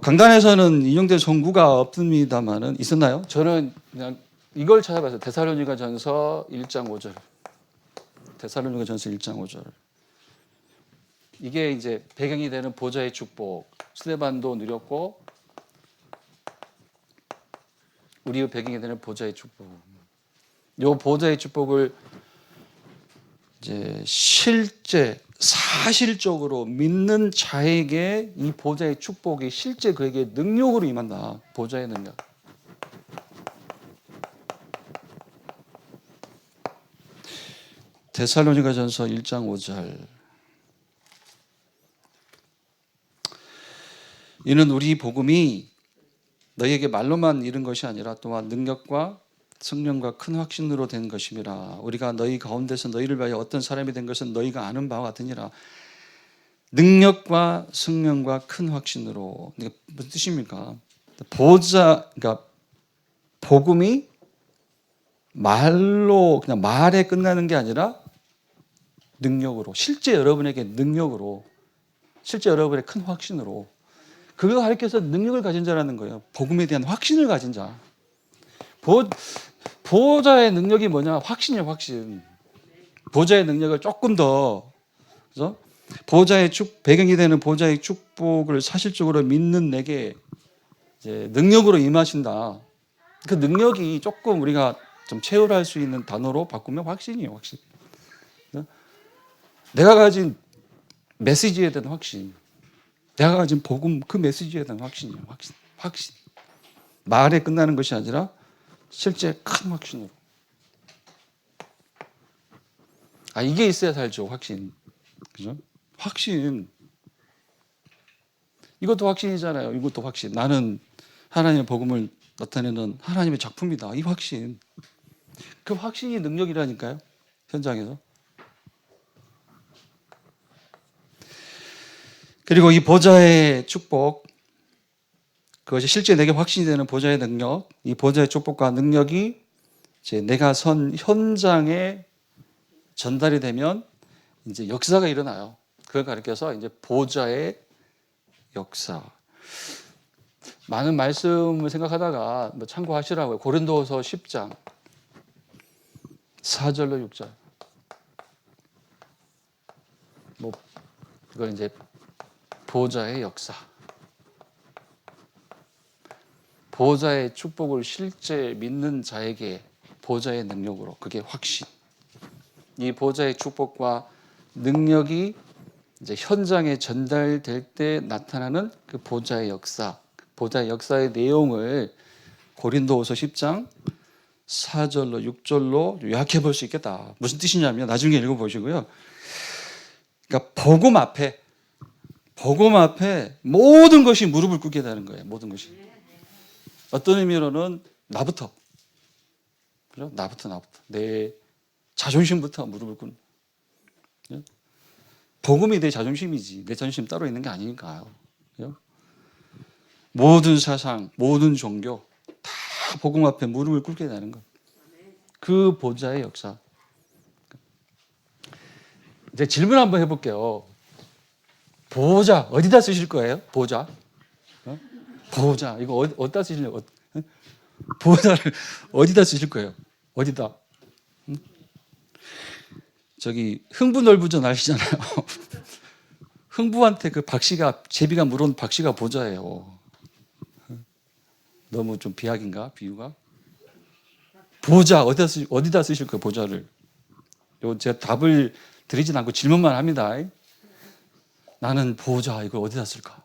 강단에서는 인용된 성구가 없습니다만은 있었나요? 저는 그냥 이걸 찾아봤어요. 데살로니가전서 1장 5절. 데살로니가전서 1장 5절. 이게 이제 배경이 되는 보좌의 축복. 스데반도 누렸고 우리의 배경이 되는 보좌의 축복. 이 보좌의 축복을 이제 실제 사실적으로 믿는 자에게 이 보좌의 축복이 실제 그에게 능력으로 임한다. 보좌의 능력. 데살로니가전서 1장 5절. 이는 우리 복음이 너희에게 말로만 이른 것이 아니라 또한 능력과 성령과 큰 확신으로 된 것임이라. 우리가 너희 가운데서 너희를 위하여 어떤 사람이 된 것은 너희가 아는 바와 같으니라. 능력과 성령과 큰 확신으로. 이게 무슨 뜻입니까? 그러니까 복음이 말로 그냥 말에 끝나는 게 아니라 능력으로, 실제 여러분에게 능력으로, 실제 여러분의 큰 확신으로. 그걸 가리켜서 능력을 가진 자라는 거예요. 복음에 대한 확신을 가진 자. 보호자의 능력이 뭐냐? 확신이에요, 확신. 보호자의 능력을 조금 더, 그죠? 보호자의 배경이 되는 보호자의 축복을 사실적으로 믿는 내게 이제 능력으로 임하신다. 그 능력이 조금 우리가 좀 체험할 수 있는 단어로 바꾸면 확신이에요, 확신. 내가 가진 메시지에 대한 확신. 내가 가진 복음 그 메시지에 대한 확신이에요. 확신. 말에 끝나는 것이 아니라 실제 큰 확신으로. 이게 있어야 살죠. 확신. 그죠? 확신. 이것도 확신이잖아요. 이것도 확신. 나는 하나님의 복음을 나타내는 하나님의 작품이다. 이 확신. 그 확신이 능력이라니까요. 현장에서. 그리고 이 보좌의 축복, 그것이 실제 내게 확신이 되는 보좌의 능력, 이 보좌의 축복과 능력이 이제 내가 선 현장에 전달이 되면 이제 역사가 일어나요. 그걸 가리켜서 이제 보좌의 역사. 많은 말씀을 생각하다가 뭐 참고하시라고요. 고린도서 10장 4절로 6절. 뭐 이걸 이제 보좌의 역사. 보좌의 축복을 실제 믿는 자에게 보좌의 능력으로, 그게 확신. 이 보좌의 축복과 능력이 이제 현장에 전달될 때 나타나는 그 보좌의 역사, 보좌의 역사의 내용을 고린도후서 10장 4절로 6절로 요약해 볼 수 있겠다. 무슨 뜻이냐면 나중에 읽어보시고요. 그러니까 복음 앞에 모든 것이 무릎을 꿇게 되는 거예요. 모든 것이. 어떤 의미로는 나부터. 그죠? 나부터. 내 자존심부터 무릎을 꿇는. 복음이 내 자존심이지. 내 자존심 따로 있는 게 아니니까요. 그죠? 모든 사상, 모든 종교 다 복음 앞에 무릎을 꿇게 되는 것. 그 보좌의 역사. 이제 질문 한번 해볼게요. 보좌 어디다 쓰실 거예요? 보좌. 보좌 이거 어디다 쓰시려고? 보좌를 어디다 쓰실 거예요? 어디다? 저기 흥부놀부전 아시잖아요. 흥부한테 그 박씨가 제비가 물어온 박씨가 보좌예요. 너무 좀 비약인가 비유가? 보좌 어디다 쓰실 거예요? 보좌를. 요 제가 답을 드리진 않고 질문만 합니다. 나는 보좌 이걸 어디다 쓸까?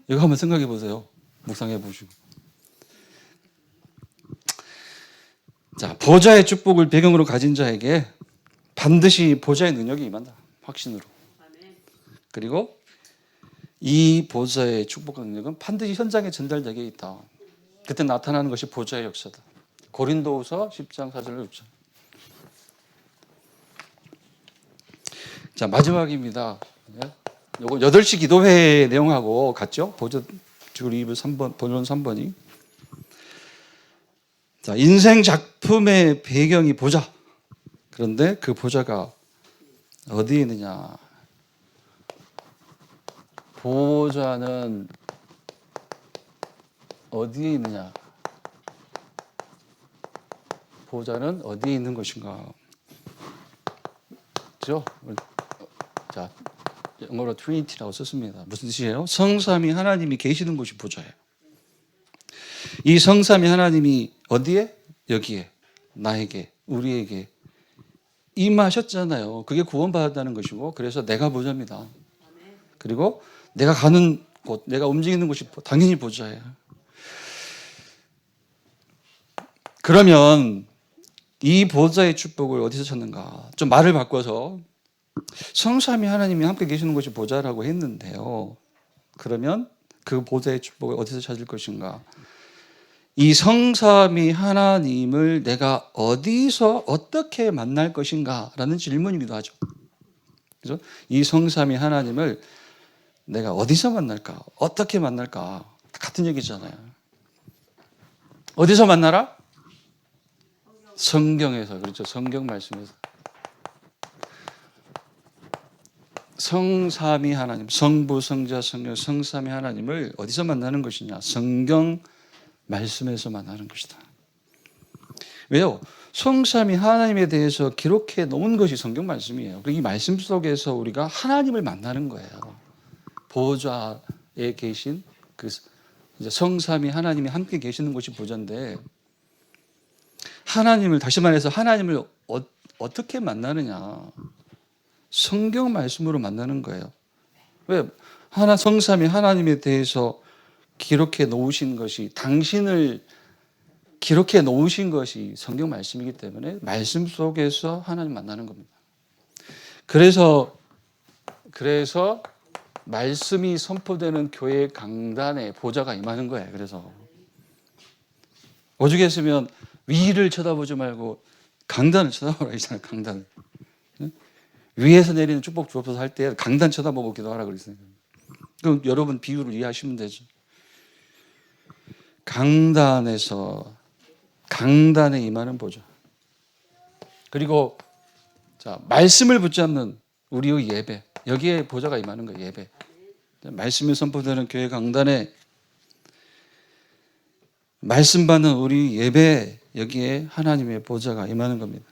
이거 한번 생각해 보세요. 묵상해 보시고. 자, 보좌의 축복을 배경으로 가진 자에게 반드시 보좌의 능력이 임한다. 확신으로. 그리고 이 보좌의 축복과 능력은 반드시 현장에 전달되게 있다. 그때 나타나는 것이 보좌의 역사다. 고린도후서 10장 4절로 6절. 자, 마지막입니다. 요거 8시 기도회 내용하고 같죠? 보조 줄 2부 3번, 본론 3번이. 자, 인생 작품의 배경이 보좌. 그런데 그 보좌가 어디에 있느냐? 보좌는 어디에 있느냐? 보좌는 어디에 있는 것인가? 그죠? 자, 영어로 트리니티라고 썼습니다. 무슨 뜻이에요? 성삼위 하나님이 계시는 곳이 보좌예요. 이 성삼위 하나님이 어디에? 여기에, 나에게, 우리에게 임하셨잖아요. 그게 구원받았다는 것이고, 그래서 내가 보좌입니다. 그리고 내가 가는 곳, 내가 움직이는 곳이 당연히 보좌예요. 그러면 이 보좌의 축복을 어디서 찾는가? 좀 말을 바꿔서 성삼위 하나님이 함께 계시는 곳이 보좌라고 했는데요. 그러면 그 보좌의 축복을 어디서 찾을 것인가? 이 성삼위 하나님을 내가 어디서 어떻게 만날 것인가? 라는 질문이기도 하죠. 그죠? 이 성삼위 하나님을 내가 어디서 만날까? 어떻게 만날까? 같은 얘기잖아요. 어디서 만나라? 성경에서. 그렇죠. 성경 말씀에서. 성삼위 하나님, 성부, 성자, 성령, 성삼위 하나님을 어디서 만나는 것이냐? 성경 말씀에서 만나는 것이다. 왜요? 성삼위 하나님에 대해서 기록해 놓은 것이 성경 말씀이에요. 이 말씀 속에서 우리가 하나님을 만나는 거예요. 보좌에 계신 그 성삼위 하나님이 함께 계시는 곳이 보좌인데, 하나님을, 다시 말해서 하나님을 어떻게 만나느냐? 성경 말씀으로 만나는 거예요. 왜? 성삼위 하나님에 대해서 기록해 놓으신 것이, 당신을 기록해 놓으신 것이 성경 말씀이기 때문에 말씀 속에서 하나님 만나는 겁니다. 그래서 말씀이 선포되는 교회 강단에 보좌가 임하는 거예요. 그래서 오죽했으면 위를 쳐다보지 말고 강단을 쳐다보라 했잖아요. 강단을. 위에서 내리는 축복 주옵소서 할 때 강단 쳐다보고 기도하라 그랬어요. 그럼 여러분 비유를 이해하시면 되죠. 강단에 임하는 보좌. 그리고 자, 말씀을 붙잡는 우리의 예배. 여기에 보좌가 임하는 거예요. 예배. 말씀이 선포되는 교회 강단에 말씀 받는 우리 예배, 여기에 하나님의 보좌가 임하는 겁니다.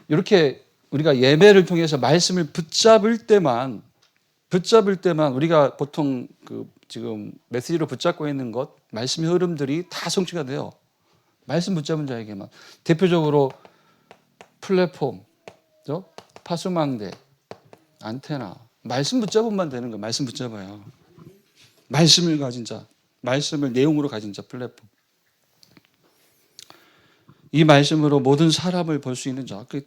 이렇게 우리가 예배를 통해서 말씀을 붙잡을 때만 우리가 보통 지금 메시지로 붙잡고 있는 것, 말씀의 흐름들이 다 성취가 돼요. 말씀 붙잡은 자에게만. 대표적으로 플랫폼, 파수망대, 안테나, 말씀 붙잡으면 되는 거예요. 말씀 붙잡아요. 말씀을 가진 자, 말씀을 내용으로 가진 자, 플랫폼. 이 말씀으로 모든 사람을 볼 수 있는 자, 그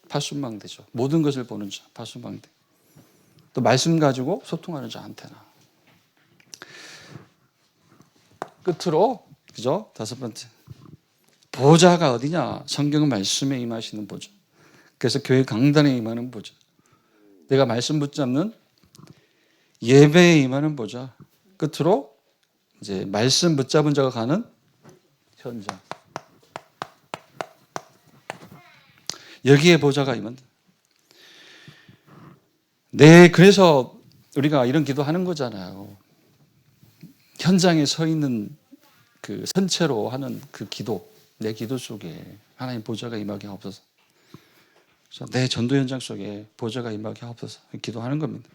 파수망대죠. 모든 것을 보는 자, 파수망대. 또 말씀 가지고 소통하는 자, 안테나. 끝으로, 그죠? 5번째. 보좌가 어디냐? 성경 말씀에 임하시는 보좌. 그래서 교회 강단에 임하는 보좌. 내가 말씀 붙잡는 예배에 임하는 보좌. 끝으로 이제 말씀 붙잡은 자가 가는 현장. 여기에 보좌가 임한다. 네, 그래서 우리가 이런 기도하는 거잖아요. 현장에 서 있는 그 선체로 하는 그 기도, 내 기도 속에 하나님 보좌가 임하게 하옵소서. 그래서 내 전도 현장 속에 보좌가 임하게 하옵소서 기도하는 겁니다.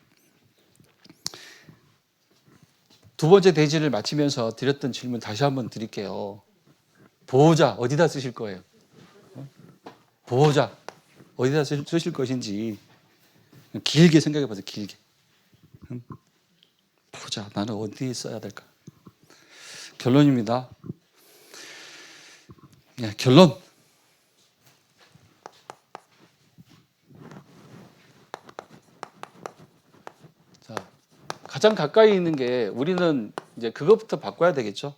두 번째 대지를 마치면서 드렸던 질문 다시 한번 드릴게요. 보호자 어디다 쓰실 거예요? 보호자 어디다 쓰실 것인지 길게 생각해 보세요. 길게. 보호자 나는 어디에 써야 될까? 결론입니다. 네, 결론. 자, 가장 가까이 있는 게 우리는 이제 그것부터 바꿔야 되겠죠.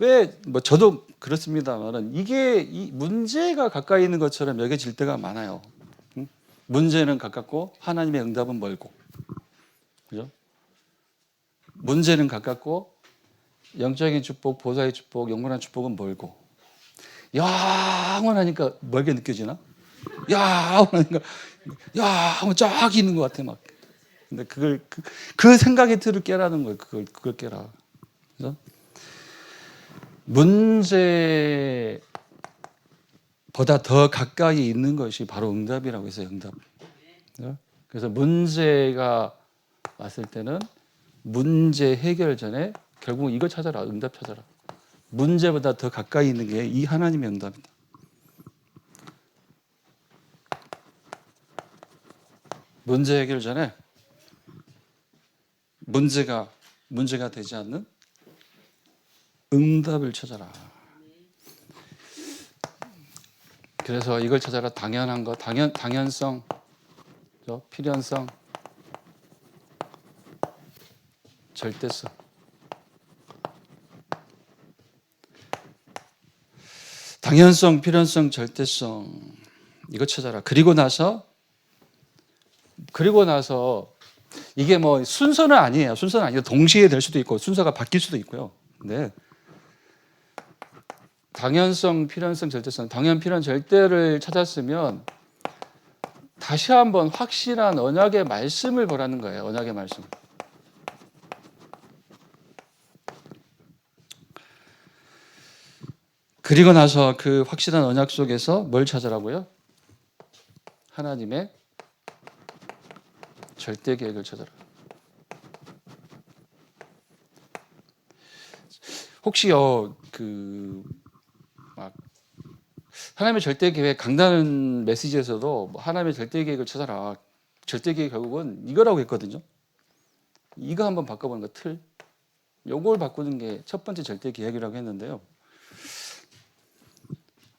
왜 저도 그렇습니다만은 이 문제가 가까이 있는 것처럼 여겨질 때가 많아요. 문제는 가깝고 하나님의 응답은 멀고, 그죠? 문제는 가깝고 영적인 축복, 보좌의 축복, 영원한 축복은 멀고. 영원하니까 멀게 느껴지나? 영원하니까 영원 쫙 있는 것 같아 막. 근데 그 생각의 틀을 깨라는 거예요. 그걸 깨라. 그죠? 문제보다 더 가까이 있는 것이 바로 응답이라고 해서 응답. 그래서 문제가 왔을 때는 문제 해결 전에 결국 이걸 찾아라. 응답 찾아라. 문제보다 더 가까이 있는 게 이 하나님의 응답이다. 문제 해결 전에 문제가 되지 않는 응답을 찾아라. 그래서 이걸 찾아라. 당연한 거, 당연성, 필연성, 절대성. 당연성, 필연성, 절대성. 이거 찾아라. 그리고 나서 이게 뭐 순서는 아니에요. 순서는 아니에요. 동시에 될 수도 있고 순서가 바뀔 수도 있고요. 근데 당연성, 필연성, 절대성, 당연, 필연, 절대를 찾았으면 다시 한번 확실한 언약의 말씀을 보라는 거예요. 언약의 말씀. 그리고 나서 그 확실한 언약 속에서 뭘 찾으라고요? 하나님의 절대 계획을 찾아라. 혹시요 하나님의 절대 계획 강단 메시지에서도 하나님의 절대 계획을 찾아라. 절대 계획 결국은 이거라고 했거든요. 이거 한번 바꿔보는 거, 틀. 요걸 바꾸는 게 첫 번째 절대 계획이라고 했는데요.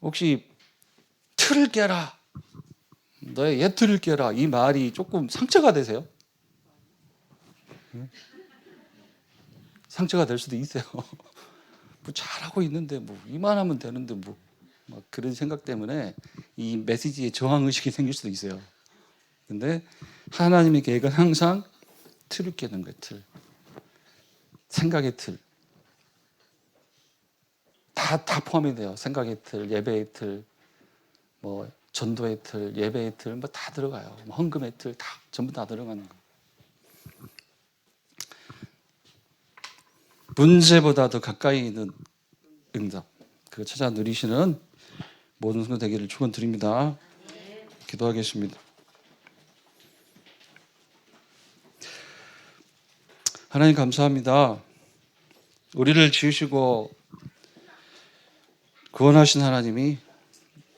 혹시 틀을 깨라, 너의 옛 틀을 깨라, 이 말이 조금 상처가 되세요? 상처가 될 수도 있어요. 뭐 잘하고 있는데 뭐 이만하면 되는데 뭐 막 그런 생각 때문에 이 메시지에 저항 의식이 생길 수도 있어요. 근데 하나님의 계획은 항상 틀을 깨는 거예요. 틀. 생각의 틀. 다 포함이 돼요. 생각의 틀, 예배의 틀, 뭐 전도의 틀, 예배의 틀, 뭐 다 들어가요. 뭐 헌금의 틀, 다 전부 다 들어가는 거. 문제보다 더 가까이 있는 응답, 그거 찾아 누리시는 모든 성도 되기를 축원드립니다. 기도하겠습니다. 하나님 감사합니다. 우리를 지으시고 구원하신 하나님이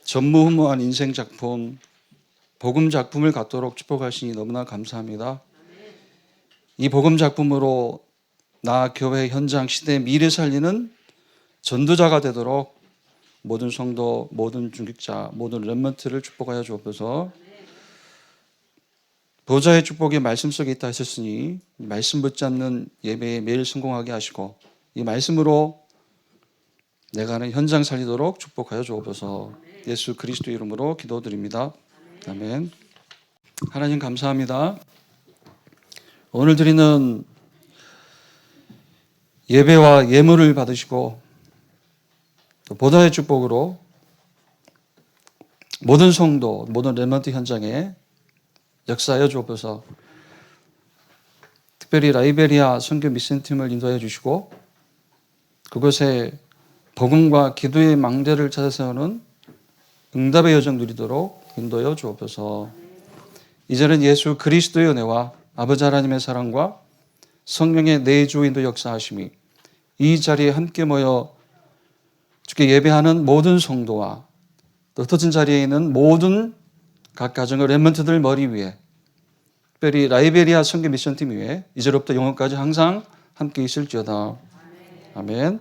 전무후무한 인생 작품, 복음 작품을 갖도록 축복하시니 너무나 감사합니다. 이 복음 작품으로 나 교회 현장 시대 미래 살리는 전도자가 되도록 모든 성도, 모든 중직자, 모든 렘넌트를 축복하여 주옵소서. 보좌의 축복이 말씀 속에 있다 하셨으니 말씀 붙지 않는 예배에 매일 성공하게 하시고 이 말씀으로 내가 하는 현장 살리도록 축복하여 주옵소서. 예수 그리스도 이름으로 기도드립니다. 아멘. 하나님 감사합니다. 오늘 드리는 예배와 예물을 받으시고 또 보좌의 축복으로 모든 성도, 모든 렘넌트 현장에 역사하여 주옵소서. 특별히 라이베리아 선교 미션팀을 인도하여 주시고 그곳에 복음과 기도의 망대를 찾아 세우는 응답의 여정 누리도록 인도하여 주옵소서. 이제는 예수 그리스도의 은혜와 아버지 하나님의 사랑과 성령의 내주 인도 역사하심이 이 자리에 함께 모여 주께 예배하는 모든 성도와 또 흩어진 자리에 있는 모든 각 가정의 렘넌트들 머리 위에 특별히 라이베리아 선교 미션팀 위에 이제로부터 영원까지 항상 함께 있을지어다. 아멘.